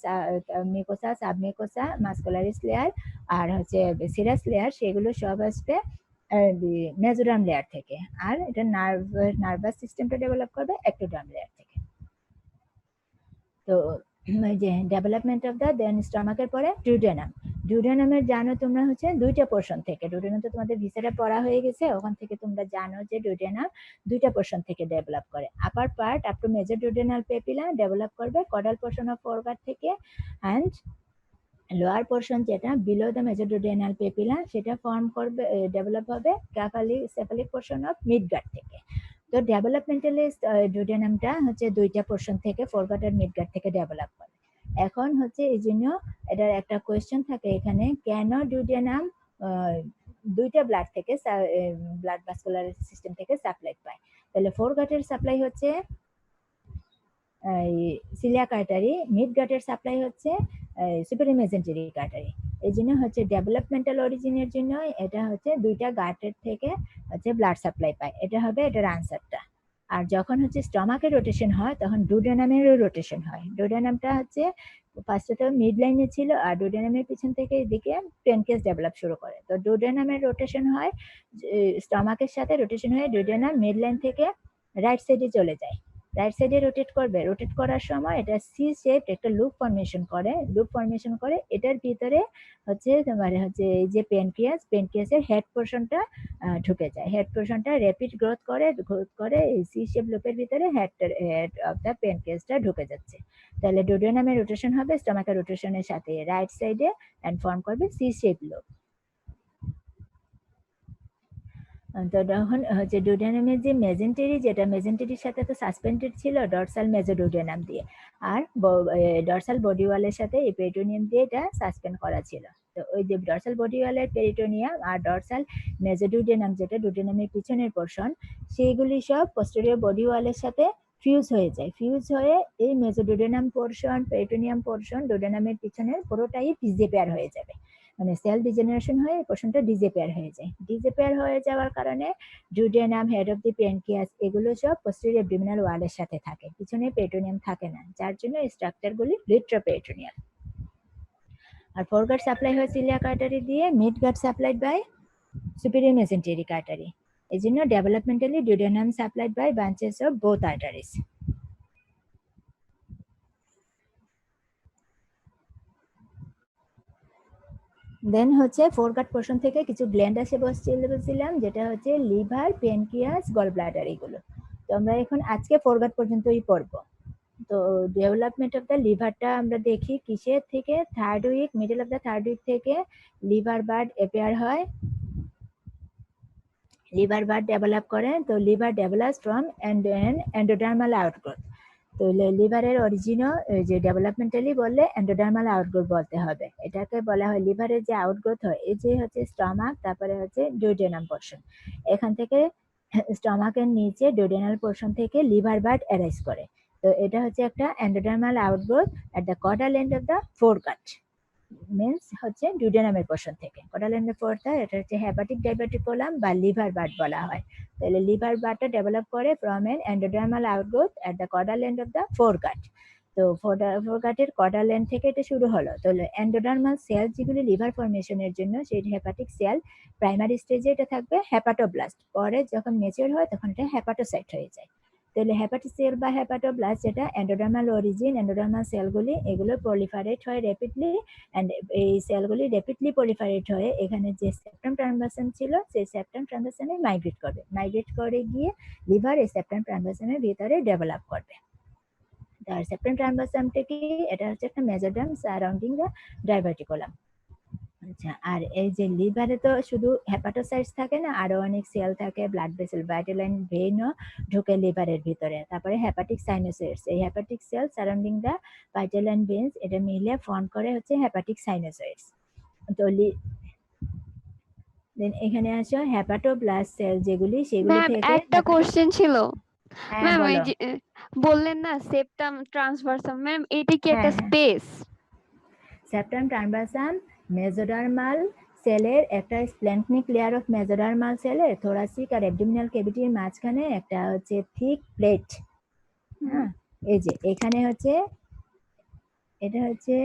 mucosa, submucosa, muscularis layer আর হচ্ছে সিরাস লেয়ার, সেগুলো সব আসবে মেজোডার্ম লেয়ার থেকে। আর এটা নার্ভাস সিস্টেমটা ডেভেলপ করবে এক্টোডার্ম লেয়ার থেকে। তো এই যে ডেভেলপমেন্ট অফ দ্য দেন স্টমাকের পরে ডিউডেনাম। ডিউডেনামের জানো তোমরা হচ্ছে দুইটা পোর্শন থেকে, ডিউডেনাম তো তোমাদের ভিসারে পড়া হয়ে গেছে, ওখান থেকে তোমরা জানো যে ডিউডেনাম দুইটা পোর্শন থেকে ডেভেলপ করে। Upper part up to major duodenal papilla develop করবে কডাল পোর্শন অফ ফোরগাট থেকে, অ্যান্ড লোয়ার পোর্শন যেটা below the major duodenal papilla সেটা ফর্ম করবে ডেভেলপ হবে সেফালিক পোর্শন অফ মিডগাট থেকে। তো ডেভেলপমেন্টালি ডিউডেনামটা হচ্ছে দুইটা পোর্শন থেকে ফোরগাট আর মিডগাট থেকে ডেভেলপ করে। এখন হচ্ছে এই জন্য এটার একটা কোয়েশ্চেন থাকে এখানে, কেন ডিউডেনাম দুইটা ব্লাড থেকে ব্লাড ভাস্কুলার সিস্টেম থেকে সাপ্লাই পায়। তাহলে ফোরগাটের সাপ্লাই হচ্ছে সিলিয়াক আর্টারি, মিডগাটের সাপ্লাই হচ্ছে সুপিরিয়র মেজেন্টারি আর্টারি। এই জন্য হচ্ছে ডেভেলপমেন্টাল অরিজিনের জন্য এটা হচ্ছে দুইটা গাটের থেকে হচ্ছে ব্লাড সাপ্লাই পায়, এটা হবে এটার আনসারটা। আর যখন হচ্ছে স্টমাকের রোটেশন হয় তখন ডুওডেনামেরও রোটেশন হয়। ডুওডেনামটা হচ্ছে ফার্স্টে তো মিড লাইনে ছিল, আর ডুওডেনামের পিছন থেকে এদিকে পেনকেস ডেভেলপ শুরু করে। তো ডুওডেনামের রোটেশন হয় স্টমাকের সাথে রোটেশন হয়ে ডুওডেনাম মিড লাইন থেকে রাইট সাইডে চলে যায়, রাইট সাইডে রোটেট করবে। রোটেট করার সময় এটা সি শেপ একটা লুপ ফর্মেশন করে, এটার ভিতরে হচ্ছে তোমার হচ্ছে এই যে পেনক্রিয়াসের হেড পোর্শনটা ঢুকে যায়। হেড পোর্শনটা র্যাপিড গ্রোথ করে এই সি শেপ লুপের ভিতরে হেড অফ দ্য পেনক্রিয়াসটা ঢুকে যাচ্ছে। তাহলে ডুওডেনামের রোটেশন হবে স্টমাকের রোটেশনের সাথে রাইট সাইডে এন্ড ফর্ম করবে সি শেপ লুপ। তো তখন হচ্ছে ডুওডেনামের যে মেজেন্টেরি, যেটা মেজেন্টেরির সাথে তো সাসপেন্ডেড ছিল ডর্সাল মেজোডুওডেনাম দিয়ে, আর ডর্সাল বডি ওয়ালের সাথে এই পেরিটোনিয়াম দিয়ে এটা সাসপেন্ড করা ছিল। তো ওই যে ডর্সাল বডি ওয়ালের পেরিটোনিয়াম আর ডর্সাল মেজোডুওডেনাম, যেটা ডুওডেনামের পিছনের পোর্শন, সেইগুলি সব পোস্টেরিয়র বডি ওয়ালের সাথে ফিউজ হয়ে যায়। ফিউজ হয়ে এই মেজোডুওডেনাম পোর্শন, পেরিটোনিয়াম পোর্শন ডুওডেনামের পিছনের পুরোটাই ডিসেপিয়ার হয়ে যাবে, মানে সেল ডিজেনারেশন হয়ে এই পোর্শনটা ডিসেপিয়ার হয়ে যায়। ডিসেপিয়ার হয়ে যাওয়ার কারণে duodenum, head of the pancreas, এগুলো সব পোস্টেরিয়র অ্যাবডোমিনাল ওয়ালের সাথে থাকে, পিছনে পেরিটোনিয়াম থাকে না, যার জন্য এই স্ট্রাকচারগুলি রিট্রোপেরিটোনিয়াল। আর ফোরগাট সাপ্লাই হয় সিলিয়াক আর্টারি দিয়ে, mid gut supplied by superior mesenteric artery. এই জন্য developmentally duodenum supplied by branches of both arteries. দেন হচ্ছে ফোরগাট পোর্শন থেকে কিছু গ্ল্যান্ড আসে বলছিলাম, যেটা হচ্ছে লিভার, প্যানক্রিয়াস, গল ব্লাডার, এগুলো। তো আমরা এখন আজকে ফোরগাট পর্যন্তই পড়ব। তো ডেভেলপমেন্ট অফ দ্য লিভারটা আমরা দেখি কিসের থেকে, third week, middle of the third week থেকে লিভার বার্ড অ্যাপিয়ার হয়, লিভার বার্ড ডেভেলপ করে। তো liver develops from endodermal outgrowth. তো লিভারের অরিজিনও যে ডেভেলপমেন্টালি বললে এন্ডোডার্মাল আউটগ্রোথ বলতে হবে। এটাকে বলা হয় লিভারের যে আউটগ্রোথ হয়, এই যে হচ্ছে স্টমাক, তারপরে হচ্ছে ডুওডেনাম পোর্শন, এখান থেকে স্টমাকের নিচে ডুওডেনাল পোর্শন থেকে লিভার বার্ড অ্যারাইজ করে। তো এটা হচ্ছে একটা endodermal outgrowth at the caudal end of the foregut, means হচ্ছে ডুওডেনামের পোর্শন থেকে। কডাল এন্ডের পরটা এটা হচ্ছে হেপাটিক ডাইভার্টিকুলাম বা লিভার বার্ড বলা হয়। তাহলে লিভার বার্ডটা ডেভেলপ করে from an endodermal outgrowth at the caudal end of the foregut. তো ফোরগাটের কডাল এন্ড থেকে এটা শুরু হলো। তো এন্ডোডার্মাল সেল যেগুলি লিভার ফর্মেশনের জন্য, সেই হেপাটিক সেল প্রাইমারি স্টেজে এটা থাকবে হেপাটোব্লাস্ট, পরে যখন মেচিউর হয় তখন এটা হেপাটোসাইট হয়ে যায়। তাহলে হেপাটিক সেল বা হেপাটোব্লাস্ট, যেটা এন্ডোডার্মাল অরিজিন, এন্ডোডার্মাল সেলগুলি এগুলো প্রলিফারেট হয় র্যাপিডলি, অ্যান্ড এই সেলগুলি র্যাপিডলি প্রলিফারেট হয়ে এখানে যে সেপ্টাম ট্রানভার্সাম ছিল সেই সেপ্টাম ট্রানভার্সামে মাইগ্রেট করবে, মাইগ্রেট করে গিয়ে লিভার এই সেপ্টাম ট্রানভার্সামের ভিতরে ডেভেলপ করবে। আর সেপ্টাম ট্রানভার্সামটা কি, এটা হচ্ছে একটা মেজোডার্ম সারাউন্ডিং দ্য ডাইভার্টিকুলাম। আচ্ছা, আর এই যে লিভারে তো শুধু হেপাটোসাইটস থাকে না, আরো অনেক সেল থাকে, ব্লাড ভেসেল, ভাইটাল লাইন ভেইনও ঢোকে লিভারের ভিতরে। তারপরে হেপাটিক সাইনোসয়েডস, এই hepatic cell surrounding the vitelline veins, এটা মিলে ফর্ম করে হচ্ছে হেপাটিক সাইনোসয়েডস। তো দেন এখানে আসো হেপাটোব্লাস্ট সেল যেগুলি, সেগুলি ম্যাম থেকে একটা কোশ্চেন ছিল। হ্যাঁ ম্যাম এই বলো। যে বললেন না সেপ্টাম ট্রান্সভার্সাম, ম্যাম এটা কি একটা হ্যাঁ, স্পেস? সেপ্টাম ট্রানভার্সাম মেসোডার্মাল সেলের একটা স্প্ল্যাঙ্কনিক লেয়ার অফ মেসোডার্মাল সেলের থোরাসিক আর অ্যাবডোমিনাল ক্যাভিটির মাঝখানে একটা হচ্ছে থিক প্লেট। হ্যাঁ, এই যে এখানে হচ্ছে, এটা হচ্ছে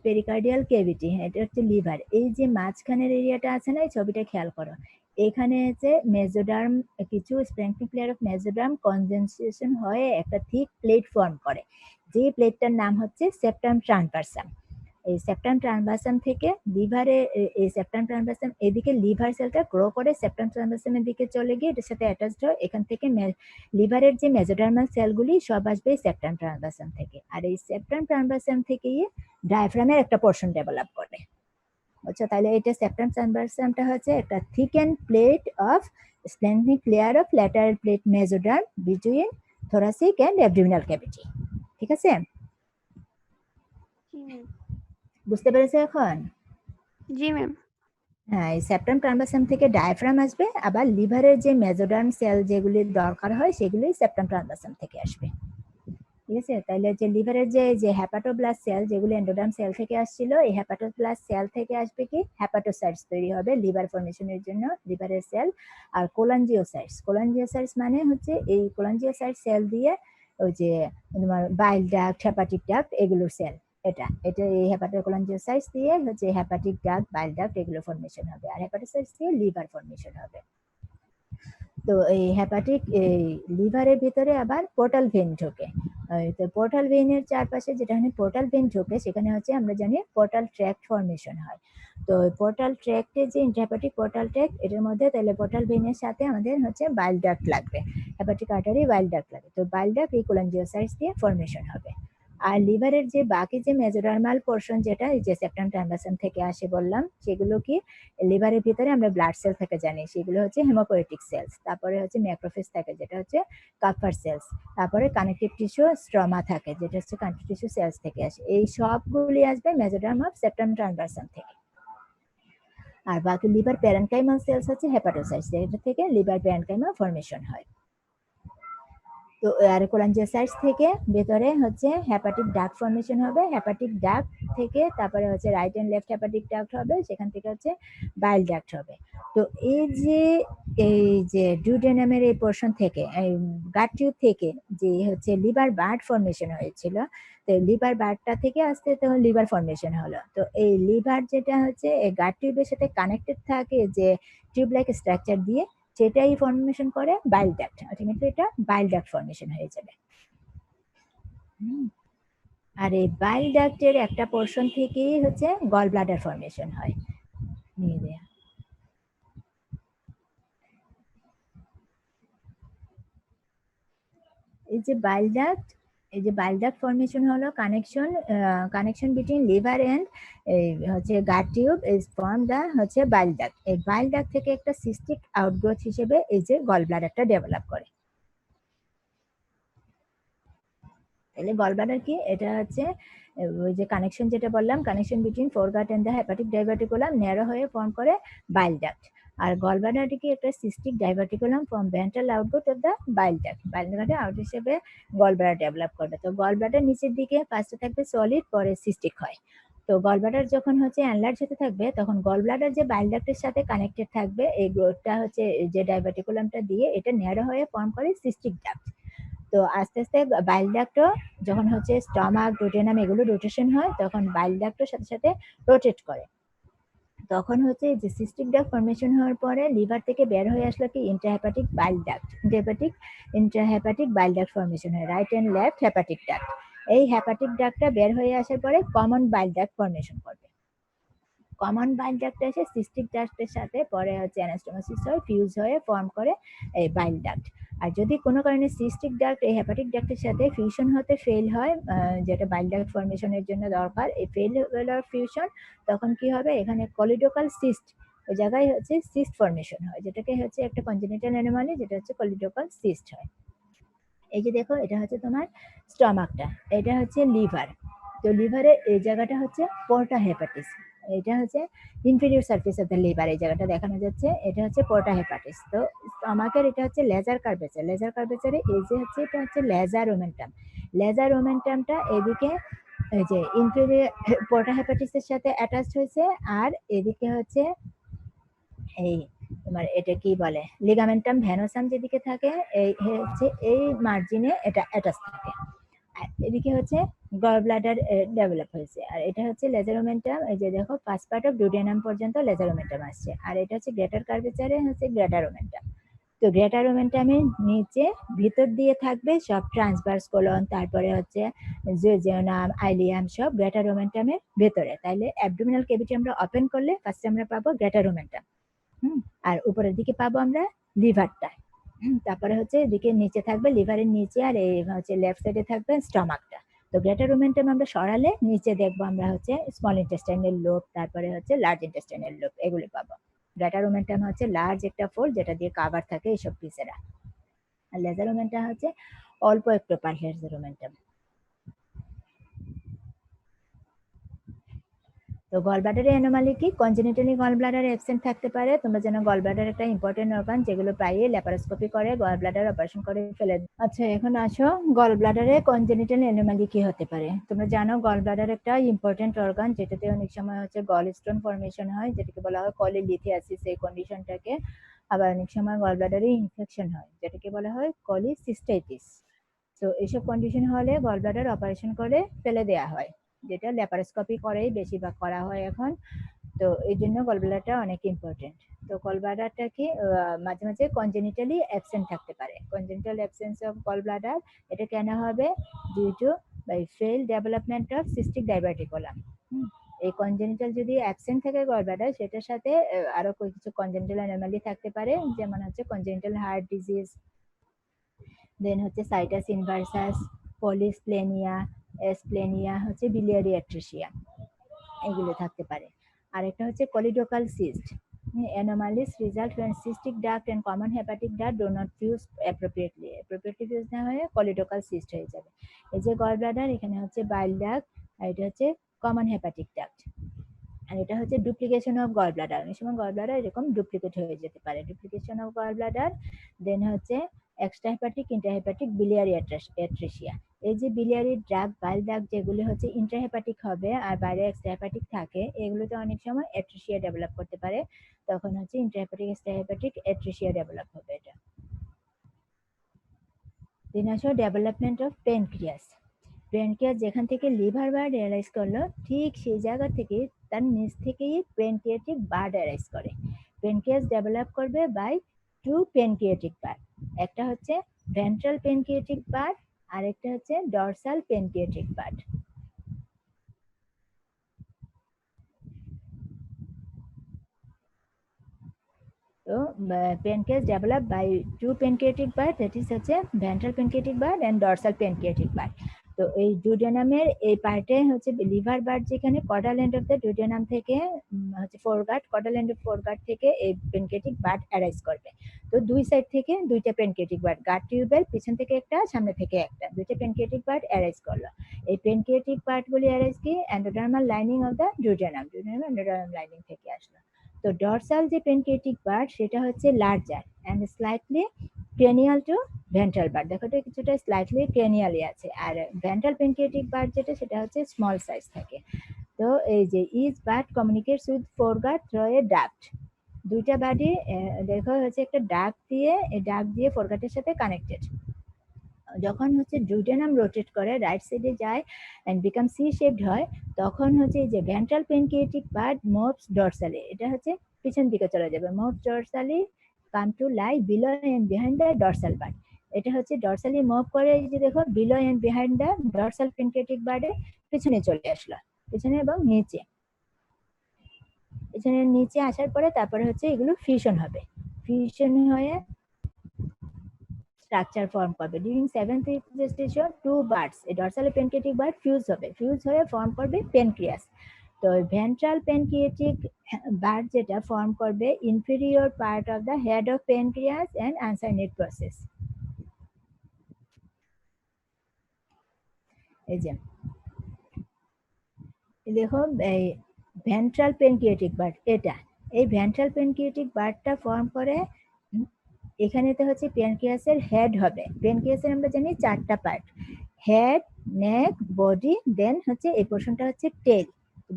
পেরিকার্ডিয়াল ক্যাভিটি, হ্যাঁ এটা হচ্ছে লিভার। এই যে মাঝখানের এরিয়াটা আছে না, এই ছবিটা খেয়াল করো, এখানে হচ্ছে মেসোডার্ম, কিছু স্প্ল্যাঙ্কনিক লেয়ার অফ মেসোডার্ম কনডেনসেশন হয়ে একটা থিক প্লেট ফর্ম করে, যে প্লেটটার নাম হচ্ছে সেপ্টাম ট্রানভার্সাম। এই সেপ্টাম ট্রানভার্সাম থেকে লিভারে, এই সেপ্টাম ট্রানভার্সাম এদিকে লিভার সেলটা গ্রো করে সেপ্টাম ট্রানভার্সামের দিকে চলে গিয়ে এটার সাথে অ্যাটাচড হয়। এখান থেকে লিভারের যে মেসোডার্মাল সেলগুলি সব আসবে সেপ্টাম ট্রানভার্সাম থেকে, আর এই সেপ্টাম ট্রানভার্সাম থেকে ডায়াফ্রামের একটা পোর্শন ডেভেলপ করে। আচ্ছা, তাহলে এটা সেপ্টাম ট্রানভার্সামটা হচ্ছে একটা thicken plate of splanchnic layer of lateral plate mesoderm between thoracic and abdominal cavity. ঠিক আছে, বুঝতে পেরেছো এখন? জি ম্যাম। হ্যাঁ, এই সেপ্টাম ট্রানভার্সাম থেকে ডায়াফ্রাম আসবে, আবার লিভারের যে মেসোডার্ম সেল যেগুলি দরকার হয় সেগুলি সেপ্টাম ট্রানভার্সাম থেকে আসবে। ঠিক আছে, তাহলে যে লিভারের যে হেপাটোব্লাস্ট সেল যেগুলো এন্ডোডার্ম সেল থেকে আসছিল, এই হেপাটোব্লাস্ট সেল থেকে আসবে কি হেপাটোসাইটস তৈরি হবে লিভার ফর্মেশনের জন্য, লিভারের সেল। আর কোলাঞ্জিওসাইটস, কোলাঞ্জিওসাইটস মানে হচ্ছে এই কোলাঞ্জিওসাইট সেল দিয়ে ওই যে তোমার বাইল ডাক্ট, হেপাটিক ডাক্ট, এগুলোর সেল, এটা এই হেপাটোকোলাঞ্জিওসাইটস দিয়ে হচ্ছে হেপাটিক ডাক্ট, বাইল ডাক্ট এগুলো ফর্মেশন হবে, আর হেপাটোসাইটস দিয়ে লিভার ফর্মেশন হবে। তো এই হেপাটিক এই লিভারের ভিতরে আবার পোর্টাল ভেন ঢোকে। তো পোর্টাল ভেনের চারপাশে যেখানে পোর্টাল ভেন ঢোকে সেখানে হচ্ছে আমরা জানি পোর্টাল ট্র্যাক্ট ফর্মেশন হয়। তো পোর্টাল ট্র্যাক্টে যে ইন্ট্রাহেপাটিক পোর্টাল ট্র্যাক্ট, এটার মধ্যে তাহলে পোর্টাল ভেনের সাথে আমাদের হচ্ছে বাইল ডাক্ট লাগবে, হেপাটিক আর্টারি বাইল ডাক্ট লাগে। তো বাইল ডাক্ট এই কোলাঞ্জিওসাইটস দিয়ে ফর্মেশন হবে। আর লিভারের যে বাকি যে মেজোডার্মাল পোর্শন যেটা এই যে সেপ্টাম ট্রানভার্সাম থেকে আসে বললাম, সেগুলো কি লিভারের ভিতরে আমরা ব্লাড সেল থেকে জানি, সেগুলো হচ্ছে হেমোপোয়েটিক সেলস। তারপরে হচ্ছে ম্যাক্রোফেজ থাকে যেটা হচ্ছে কাফার সেলস। তারপরে কানেকটিভ টিস্যু স্ট্রমা থাকে যেটা হচ্ছে কানেকটিভ টিস্যু সেলস থেকে আসে। এই সবগুলি আসবে মেজোডার্ম অফ সেপ্টাম ট্রানভার্সাম থেকে। আর বাকি লিভার প্যারেনকাইমাল সেলস হচ্ছে হেপাটোসাইটস, যেটা থেকে লিভার প্যারেনকাইমা ফর্মেশন হয়। তো আর কোলাঞ্জিওসাইটস থেকে ভেতরে হচ্ছে হেপাটিক ডাক্ট ফর্মেশন হবে। হেপাটিক ডাক্ট থেকে তারপরে হচ্ছে right and left hepatic duct হবে, সেখান থেকে হচ্ছে বাইল ডাক্ট হবে। তো এই যে ডিউডেনামের এই পোর্শন থেকে গাট টিউব থেকে যে হচ্ছে লিভার বার্ড ফর্মেশন হয়েছিল, তো লিভার বার্ডটা থেকে আসতে তখন লিভার ফর্মেশন হলো। তো এই লিভার যেটা হচ্ছে এই গাট টিউবের সাথে কানেক্টেড থাকে যে টিউব লাইক স্ট্রাকচার দিয়ে, সেটাই ফর্মেশন করে বাইল ডাক্ট। আলটিমেটলি এটা বাইল ডাক্ট ফর্মেশন হয়ে যাবে। আর এই বাইল ডাক্টের একটা পোর্শন থেকেই হচ্ছে গল ব্লাডার ফর্মেশন হয়। নিয়ে দেয়া এই যে বাইল ডাক্ট, এই যে বাইল ডাক্ট ফর্মেশন হলো কানেকশন বিটুইন লিভার এন্ড হচ্ছে গাট টিউব ইজ ফর্ম দা হচ্ছে বাইল ডাক্ট। এই বাইল ডাক্ট থেকে একটা সিস্টিক আউটগ্রোথ হিসেবে এই যে গল ব্লাডারটা ডেভেলপ করে। তাহলে গল ব্লাডার কি? এটা হচ্ছে ওই যে কানেকশন যেটা বললাম, connection between foregut and the hepatic diverticulum narrow হয়ে ফর্ম করে বাইল ডাক্ট। আর গল ব্লাডারটি কি একটা cystic diverticulum from ventral outgrowth of the bile duct. Bile ডাক্টের আউট হিসেবে গল ব্লাডার ডেভেলপ করবে। তো গল ব্লাডার নিচের দিকে ফার্স্টে থাকবে সলিড, পরে সিস্টিক হয়। তো গল ব্লাডার যখন হচ্ছে এনলার্জ হতে থাকবে, তখন গল ব্লাডার যে বাইল ডাক্টের সাথে কানেক্টেড থাকবে, এই গ্রোথটা হচ্ছে যে ডাইভার্টিকুলামটা দিয়ে এটা ন্যারো হয়ে ফর্ম করে সিস্টিক ডাক্ট। তো আস্তে আস্তে বাইল ডাক্টও যখন হচ্ছে স্টমাক, ডুওডেনাম এগুলো রোটেশন হয়, তখন বাইল ডাক্টও সাথে সাথে রোটেট করে। তখন হচ্ছে যে সিস্টিক ডাক্ট ফর্মেশন হওয়ার পরে লিভার থেকে বের হয়ে আসলো কি intrahepatic bile duct. Intrahepatic bile duct formation হয়, right and left hepatic duct. এই হেপাটিক ডাক্টটা বের হয়ে আসার পরে কমন বাইল ডাক্ট ফর্মেশন করবে। কমন বাইল ডাক্ট এসে সিস্টিক ডাক্টের সাথে পরে হচ্ছে অ্যানাস্টোমোসিস হয়, ফিউজ হয়ে ফর্ম করে এই বাইল ডাক্ট। আর যদি কোনো কারণে সিস্টিক ডাক্ট এই হেপাটিক ডাক্টের সাথে ফিউশন হতে ফেল হয়, যেটা বাইল ডাক্ট ফর্মেশনের জন্য দরকার, এই ফেল ফিউশন, তখন কি হবে? এখানে কলিডোকাল সিস্ট, ওই জায়গায় হচ্ছে সিস্ট ফর্মেশন হয়, যেটাকে হচ্ছে একটা কনজেনিটাল অ্যানোমালি, যেটা হচ্ছে কলিডোকাল সিস্ট হয়। এই যে দেখো, এটা হচ্ছে তোমার স্টমাকটা, এটা হচ্ছে লিভার। তো লিভারে এই জায়গাটা হচ্ছে পোর্টা হেপাটিস, এটা হচ্ছে inferior surface of the liver, এই জায়গাটা দেখানো যাচ্ছে, এটা হচ্ছে পোর্টা হেপাটিস। তো স্টমাকের এটা হচ্ছে লেজার কার্ভেচার, লেজার কার্ভেচারে এই যে হচ্ছে এটা হচ্ছে লেজার ওমেন্টাম। লেজার ওমেন্টামটা এদিকে এই যে ইনফেরিয়র পোর্টা হেপাটিসের সাথে অ্যাটাচড হয়েছে, আর এদিকে হচ্ছে এই তোমার এটা কি বলে লিগামেন্টাম ভেনোসাম যেদিকে থাকে, এই হচ্ছে এই মার্জিনে এটা অ্যাটাচ থাকে। আর এদিকে হচ্ছে গল ব্লাডার ডেভেলপ হয়েছে। আর এটা হচ্ছে লেজারোমেন্টাম, এই যে দেখো ফার্স্ট পার্ট অফ ডুওডেনাম পর্যন্ত লেজারোমেন্টাম আসছে। আর এটা হচ্ছে গ্রেটার কার্ভেচারে হচ্ছে গ্রেটারোমেন্টাম। তো গ্রেটারোমেন্টামের নিচে ভিতর দিয়ে থাকবে সব ট্রান্সভার্স কোলন, তারপরে হচ্ছে জুজেনাম, আইলিয়াম, সব গ্রেটারোমেন্টামের ভেতরে। তাইলে অ্যাবডোমিনাল ক্যাভিটি আমরা ওপেন করলে ফার্স্টে আমরা পাবো গ্রেটারোমেন্টাম। আর উপরের দিকে পাবো আমরা লিভারটা। তারপরে হচ্ছে এদিকে নিচে থাকবে লিভারের নিচে, আর এই হচ্ছে লেফট সাইডে থাকবে স্টমাকটা। তো গ্রেটার রুমেন্টাম আমরা সরালে নিচে দেখবো আমরা হচ্ছে স্মল ইন্টেস্টাইনাল লোব, তারপরে হচ্ছে লার্জ ইন্টেস্টাইনাল লোব, এগুলি পাবো। গ্রেটার রুমেন্টাম হচ্ছে লার্জ একটা ফোল্ড যেটা দিয়ে কাভার থাকে এইসব পিসেরা। আর লেজার রুমেন্টাম হচ্ছে অল্প একটু পারহেজ রুমেন্টাম। তো গল ব্লাডারের অ্যানোমালি কি? কনজেনিটালি গল ব্লাডার অ্যাবসেন্ট থাকতে পারে। তোমরা জানো গল ব্লাডার একটা ইম্পর্টেন্ট অর্গান, যেগুলো প্রায়ই ল্যাপারোস্কোপি করে গল ব্লাডার অপারেশন করে ফেলে। আচ্ছা, এখন আসো গল ব্লাডারে কনজেনিটাল অ্যানোমালি কি হতে পারে। তোমরা জানো গল ব্লাডার একটা ইম্পর্টেন্ট অর্গান, যেটাতে অনেক সময় হচ্ছে গল স্টোন ফর্মেশন হয়, যেটাকে বলা হয় কলিলিথিয়াসিস, এই কন্ডিশনটাকে। আবার অনেক সময় গল ব্লাডারে ইনফেকশন হয়, যেটাকে বলা হয় কলিসিস্টাইটিস। তো এইসব কন্ডিশন হলে গল ব্লাডার অপারেশন করে ফেলে দেওয়া হয়, যেটা ল্যাপারোস্কোপি করেই বেশিরভাগ করা হয় এখন। তো এই জন্য গল ব্লাডারটা অনেক ইম্পর্টেন্ট। তো গল ব্লাডারটা কি মাঝে মাঝে কনজেনিটালি অ্যাবসেন্ট থাকতে পারে। Congenital absence of gall bladder, এটা কেন হবে? Due to by fail development of cystic diverticulum. এই কনজেনিটাল যদি অ্যাবসেন্ট থাকে গল ব্লাডার, সেটার সাথে আরো কিছু কনজেনিটাল অ্যানোমালি থাকতে পারে, যেমন হচ্ছে কনজেনিটাল হার্ট ডিজিজ, দেন হচ্ছে সাইটাস ইনভার্সাস, পলিসপ্লেনিয়া, এসপ্লেনিয়া হচ্ছে বিলিয়ারি অ্যাট্রেসিয়া, এগুলো থাকতে পারে। আরেকটা হচ্ছে choledochal cyst, anomalies result when cystic duct and common hepatic duct do not fuse appropriately fuse না হয়ে কলিডোকাল সিস্ট হয়ে যাবে। এই যে গল ব্লাডার, এখানে হচ্ছে বাইল ডাক্ট, আর এটা হচ্ছে কমন হেপাটিক ডাক্ট, আর এটা হচ্ছে ডুপ্লিকেশন অফ গল ব্লাডার। অনেক সময় গল ব্লাডার এরকম ডুপ্লিকেট হয়ে যেতে পারে, ডুপ্লিকেশন অফ গল ব্লাডার। দেন হচ্ছে এক্সট্রা হেপাটিক, ইন্টারহেপাটিক বিলিয়ারি অ্যাট্রেসিয়া। এই যে বিলিয়ারি ড্রাগ বাইল ডাক যেগুলো হচ্ছে ইন্ট্রাহেপাটিক হবে আর বাইরে এক্সট্রা হেপাটিক থাকে, এগুলোতে অনেক সময় অ্যাট্রেসিয়া ডেভেলপ করতে পারে, তখন হচ্ছে intrahepatic extra hepatic atresia develop হবে এটা। দেন আসো ডেভেলপমেন্ট অফ প্যানক্রিয়াস। প্যানক্রিয়াস যেখান থেকে লিভার বার্ড অ্যারাইজ করলো, ঠিক সেই জায়গা থেকে তার নিচ থেকেই প্যানক্রিয়াটিক বার্ড অ্যারাইজ করে। প্যানক্রিয়াস ডেভেলপ করবে বাই টু প্যানক্রিয়াটিক বার্ড, একটা হচ্ছে ভেন্ট্রাল প্যানক্রিয়াটিক বার্ড আর একটা হচ্ছে ডরসাল প্যানক্রিয়াটিক বার্ড। তো pancreas developed by two pancreatic bud, that is হচ্ছে ventral pancreatic bud and dorsal pancreatic bud। তো এই ডুওডেনামের এই পার্টে হচ্ছে লিভার বার্ড, যেখানে caudal end of the duodenum থেকে হচ্ছে ফোরগার্ড, কডাল এন্ড অফ ফোরগার্ড থেকে এই প্যানক্রিয়াটিক বার্ড অ্যারাইজ করবে। তো দুই সাইড থেকে দুইটা প্যানক্রিয়াটিক বার্ড, গাট টিউবের পিছন থেকে একটা, সামনে থেকে একটা, দুইটা প্যানক্রিয়াটিক বার্ড অ্যারাইজ করলো। এই প্যানক্রিয়াটিক বার্ডগুলি অ্যারাইজ কি endodermal lining of the duodenum, endodermal lining থেকে আসলো। তো ডরসাল যে প্যানক্রিয়াটিক বার্ড সেটা হচ্ছে larger and slightly cranial to ventral bud, দেখো এটা কিছুটা স্লাইটলি ক্রেনিয়ালি আছে। আর ভেন্ট্রাল প্যানক্রিয়াটিক বার্ড যেটা, সেটা হচ্ছে স্মল সাইজ থাকে। তো এই যে is bud communicates with foregut through a duct, দুইটা বার্ডই দেখো হচ্ছে একটা ডাক দিয়ে, এই ডাক দিয়ে ফোরগার্ডের সাথে কানেক্টেড। যখন হচ্ছে ডুওডেনাম রোটেট করে রাইট সাইডে যায় এন্ড বিকাম সি শেপড হয়, তখন হচ্ছে যে ventral pancreatic bud moves dorsally, এটা হচ্ছে পিছন দিকে চলে যাবে, moves dorsally come to lie below and behind the dorsal bud. এটা হচ্ছে ডরসালি মুভ করে, এই যে দেখো below and behind the dorsal pancreatic বার্ডে পিছনে চলে আসলো, পিছনে এবং নিচে, পিছনে নিচে আসার পরে তারপরে হচ্ছে এগুলো ফিউশন হবে, ফিউশন হয়ে স্ট্রাকচার ফর্ম করবে। During seventh week gestation two buds, এই ডরসাল প্যানক্রিয়াটিক বার্ড ফিউজ হবে, ফিউজ হয়ে ফর্ম করবে প্যানক্রিয়াস। তো ভেন্ট্রাল প্যানক্রিয়াটিক বার্ড যেটা ফর্ম করবে inferior part of the head of pancreas and uncinate process. এই যে দেখো এই ভেন্ট্রাল প্যানক্রিয়াটিক বার্ড, এটা এই ভেন্ট্রাল প্যানক্রিয়াটিক বার্ডটা ফর্ম করে, এখানেতে হচ্ছে প্যানক্রিয়াসের হেড হবে। প্যানক্রিয়াসের আমরা জানি চারটা পার্ট, হেড, নেক, বডি, দেন হচ্ছে এই পোর্শনটা হচ্ছে টেল।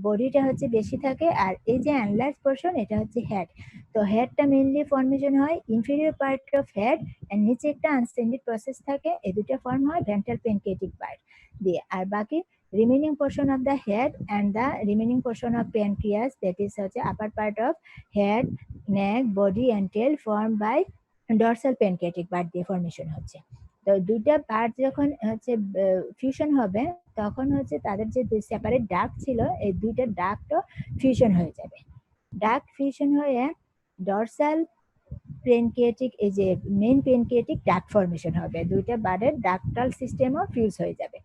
বডিটা হচ্ছে বেশি থাকে, আর এই যে অ্যানলার্জ পোর্শন এটা হচ্ছে হেড। তো হেডটা মেইনলি ফর্মেশন হয় inferior part of head, and নিচে একটা আনসেন্ডেড প্রসেস থাকে, এই দুটো ফর্ম হয় ভেন্ট্রাল প্যানক্রিয়াটিক বার্ড দিয়ে। আর বাকি remaining portion of the head and the remaining portion of pancreas, that is হচ্ছে upper part of head, neck, body and tail formed by dorsal pancreatic bird দিয়ে formation হচ্ছে। তো দুইটা bird যখন হচ্ছে fusion হবে, তখন হচ্ছে তাদের যে দুই সেপারেট ডাক ছিল, এই দুইটা ডাকটা ফিউশন হয়ে যাবে। ডাক ফিউশন হয়ে ডরসাল প্যানক্রিয়াটিক, এই যে মেইন প্যানক্রিয়াটিক ডাক ফর্মেশন হবে, দুইটা বার্ডের ডাকটাল সিস্টেমও ফিউজ হয়ে যাবে।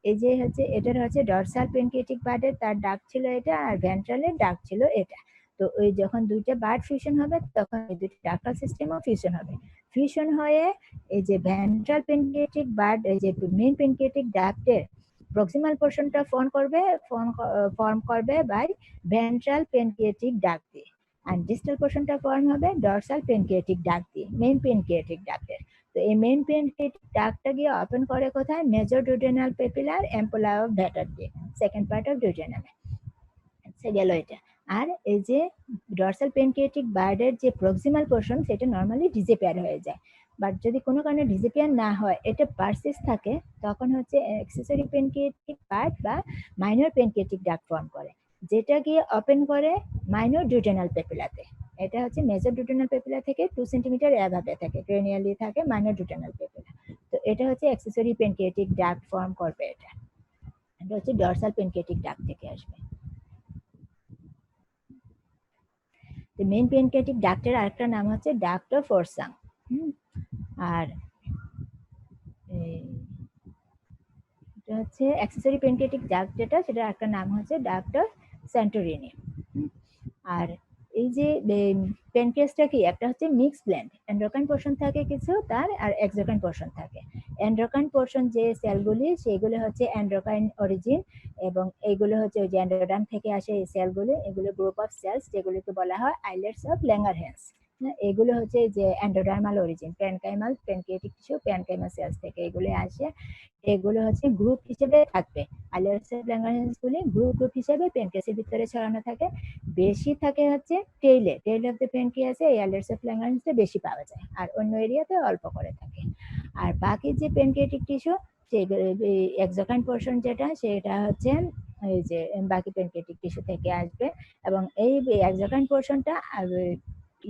এই যে হচ্ছে এটার হচ্ছে ডরসাল প্যানক্রিয়াটিক বার্ডের তার ডাক ছিল এটা, আর ভেন্ট্রালের ডাক ছিল এটা। তো ওই যখন দুইটা বার্ড ফিউশন হবে, তখন এই দুইটা ডাক্টাল সিস্টেমও ফিউশন হবে। ফিউশন হয়ে এই যে ভেন্ট্রাল প্যানক্রিয়াটিক বার্ড, এই যে মেইন প্যানক্রিয়াটিক ডাক্টের প্রক্সিমাল পোর্শনটা ফর্ম করবে বাই ভেন্ট্রাল প্যানক্রিয়াটিক ডাক দিয়ে, আর ডিস্টাল পোর্শনটা ফর্ম হবে ডরসাল প্যানক্রিয়াটিক ডাক দিয়ে, মেইন প্যানক্রিয়াটিক ডাক্টের। তো এই মেইন প্যানক্রিয়াটিক ডাকটা গিয়ে ওপেন করে কোথায়, মেজর ডুওডেনাল পেপিলার অ্যাম্পুলা অফ ভ্যাটার দিয়ে, সেকেন্ড পার্ট অফ ডুওডেনামে। আচ্ছা গেল এটা। আর এই যে ডরসাল প্যানক্রিয়াটিক বার্ডের যে প্রক্সিমাল পোর্শন, সেটা নর্মালি ডিসঅ্যাপিয়ার হয়ে যায়। বাট যদি কোনো কারণে ডিসঅ্যাপিয়ার না হয়, এটা পারসিস্ট থাকে, তখন হচ্ছে অ্যাক্সেসরি প্যানক্রিয়াটিক বার্ড বা মাইনর প্যানক্রিয়াটিক ডাক ফর্ম করে, যেটা গিয়ে ওপেন করে মাইনর ডুওডেনাল পেপিলাতে। এটা হচ্ছে মেজর ডুওডেনাল পেপিলা থেকে 2 সেন্টিমিটার অ্যাভাবে থাকে, ক্রেনিয়ালি থাকে মাইনর ডুওডেনাল পেপিলা। তো এটা হচ্ছে অ্যাক্সেসরি প্যানক্রিয়াটিক ডাক ফর্ম করবে, এটা হচ্ছে ডরসাল প্যানক্রিয়াটিক ডাক থেকে আসবে। মেইন প্যানক্রিয়াটিক ডাক্টের আরেকটা নাম হচ্ছে ডাক্ট অফ ফোরসাং। আর এটা হচ্ছে অ্যাক্সেসরি প্যানক্রিয়াটিক ডাক্ট যেটা, সেটার একটা নাম হচ্ছে ডাক্ট অফ স্যান্টোরিনি। আর এই যে প্যানক্রিয়াসটা কি, একটা হচ্ছে মিক্স ব্লেন্ড, এন্ডোক্রাইন পোর্শন থাকে কিছু তার, আর এক্সোক্রাইন পোর্শন থাকে। এন্ডোক্রাইন পোর্শন যে সেলগুলি, সেগুলো হচ্ছে এন্ডোক্রাইন অরিজিন, এবং এইগুলো হচ্ছে ওই যে এন্ডোডার্ম থেকে আসে এই সেলগুলি, এগুলো গ্রুপ অফ সেলস যেগুলোকে বলা হয় আইলেটস অফ ল্যাঙ্গারহ্যান্স। এগুলো হচ্ছে যে endodermal origin, parenchymal pancreatic tissue parenchymal cells থেকে এগুলো আসে। এগুলো হচ্ছে গ্রুপ হিসেবে থাকবে, আইলেটস অফ ল্যাঙ্গারহ্যান্স গুলি গ্রুপ গ্রুপ হিসেবে প্যানক্রিয়াসের ভিতরে ছড়ানো থাকে। বেশি থাকে হচ্ছে টেইল অফ দ্য প্যানক্রিয়াসে এই আইলেটস অফ ল্যাঙ্গারহ্যান্সটা বেশি পাওয়া যায়, আর অন্য এরিয়াতে অল্প করে থাকে। আর বাকি যে প্যানক্রিয়াটিক টিস্যু, সেগুলো এক্সোক্রাইন পোর্শন যেটা, সেটা হচ্ছে এই যে বাকি প্যানক্রিয়াটিক টিস্যু থেকে আসবে। এবং এই এক্সোক্রাইন পোর্শনটা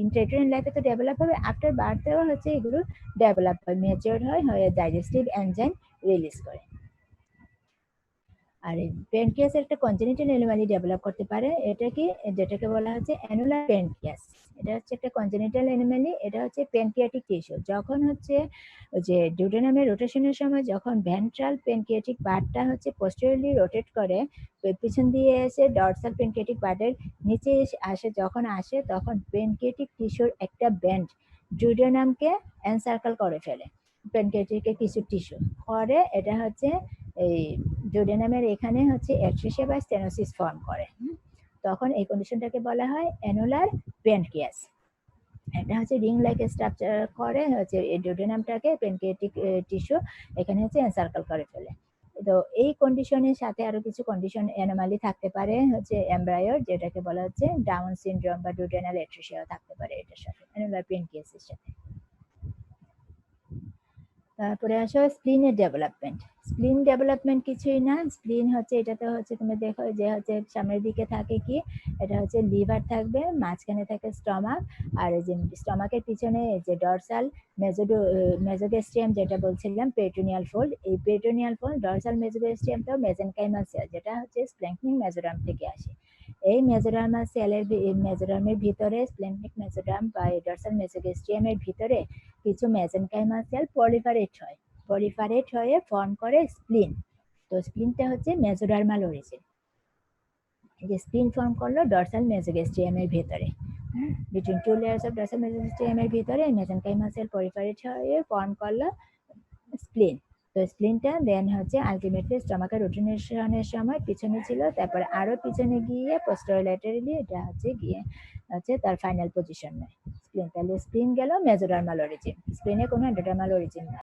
ইন্ট্রাইউটেরিন লাইফে তো ডেভেলপ হবে, আফটার বার্থেও হচ্ছে এগুলো ডেভেলপ হয়, ম্যাচিওর হয়, হয়ে ডাইজেস্টিভ এনজাইম রিলিজ করে। আর এই প্যানক্রিয়াস একটা কনজেনিটাল অ্যানোমালি ডেভেলপ করতে পারে, এটা কি, যেটাকে বলা হচ্ছে অ্যানুলার প্যানক্রিয়াস। এটা হচ্ছে একটা কনজেনিটাল অ্যানোমালি, এটা হচ্ছে প্যানক্রিয়াটিক টিস্যু যখন হচ্ছে ওই যে ডিউডেনামের রোটেশনের সময় যখন ভেন্ট্রাল প্যানক্রিয়াটিক পার্টটা হচ্ছে পোস্টেরিয়রলি রোটেট করে, পিছন দিয়ে এসে ডর্সাল প্যানক্রিয়াটিক পার্টের নিচে আসে, যখন আসে তখন প্যানক্রিয়াটিক টিস্যুর একটা ব্যান্ড ডিউডেনামকে এনসার্কেল করে ফেলে, প্যানক্রিয়াটিকের কিছু টিস্যু করে, এটা হচ্ছে এই ডিউডেনামের এখানে হচ্ছে অ্যাট্রিসিয়া বা স্টেনোসিস ফর্ম করে। তখন এই কন্ডিশনটাকে বলা হয় অ্যানুলার প্যানক্রিয়াস। এটা হচ্ছে রিং লাইক স্ট্রাকচার করে, হচ্ছে এই ডিউডেনামটাকে প্যানক্রিয়াটিক টিস্যু এখানে হচ্ছে এনসার্কেল করে ফেলে। তো এই কন্ডিশনের সাথে আরো কিছু কন্ডিশন অ্যানোমালি থাকতে পারে হচ্ছে এমব্রায়োর, যেটাকে বলা হচ্ছে ডাউন সিনড্রোম বা ডিউডেনাল অ্যাট্রিসিয়া থাকতে পারে এটার সাথে, অ্যানুলার প্যানক্রিয়াসের সাথে। তারপরে আসো স্প্লিনের ডেভেলপমেন্ট। স্প্লিন ডেভেলপমেন্ট কিছুই না, স্প্লিন হচ্ছে, এটাতে হচ্ছে তুমি দেখো যে হচ্ছে সামনের দিকে থাকে কি, এটা হচ্ছে লিভার থাকবে, মাঝখানে থাকে স্টমাক, আর এই যে স্টমাকের পিছনে যে ডরসাল মেজোগেস্ট্রিয়াম যেটা বলছিলাম পেরিটোনিয়াল ফোল্ড, এই পেরিটোনিয়াল ফোল্ড ডরসাল মেজোগেস্ট্রিয়ামটাও মেজেনকাইমাল সেল, যেটা হচ্ছে স্প্ল্যাঙ্কনিং মেজোডার্ম থেকে আসে। এই মেজোডার্মাল সেলের মেজোডার্মের ভিতরে, স্প্ল্যাঙ্কনিক মেজোডার্ম বা ডরসাল মেজোগেস্ট্রিয়ামের ভিতরে কিছু মেজেনকাইমাল সেল পলিফারেট হয়ে ফর্ম করে স্প্লিন। তো স্প্লিনটা হচ্ছে মেজোডার্মাল অরিজিন, এই যে স্প্লিন ফর্ম করলো ডরসাল মেজোগেস্ট্রিয়ামের ভেতরে, between two layers of dorsal মেজোগেস্ট্রিয়ামের ভিতরে মেজেনকাইমাল সেল পলিফারেট হয়ে ফর্ম করলো স্প্লিন। তো স্প্লিনটা দেন হচ্ছে আলটিমেটলি স্টমাকের রোটেশনের সময় পিছনে ছিল, তারপরে আরো পিছনে গিয়ে পোস্টেরোল্যাটারালি এটা হচ্ছে গিয়ে হচ্ছে তার ফাইনাল পজিশন নেয় স্প্লিন। তাহলে স্প্লিন গেল মেজোডার্মাল অরিজিন, স্প্লিনে কোনো এন্ডোডার্মাল অরিজিন না।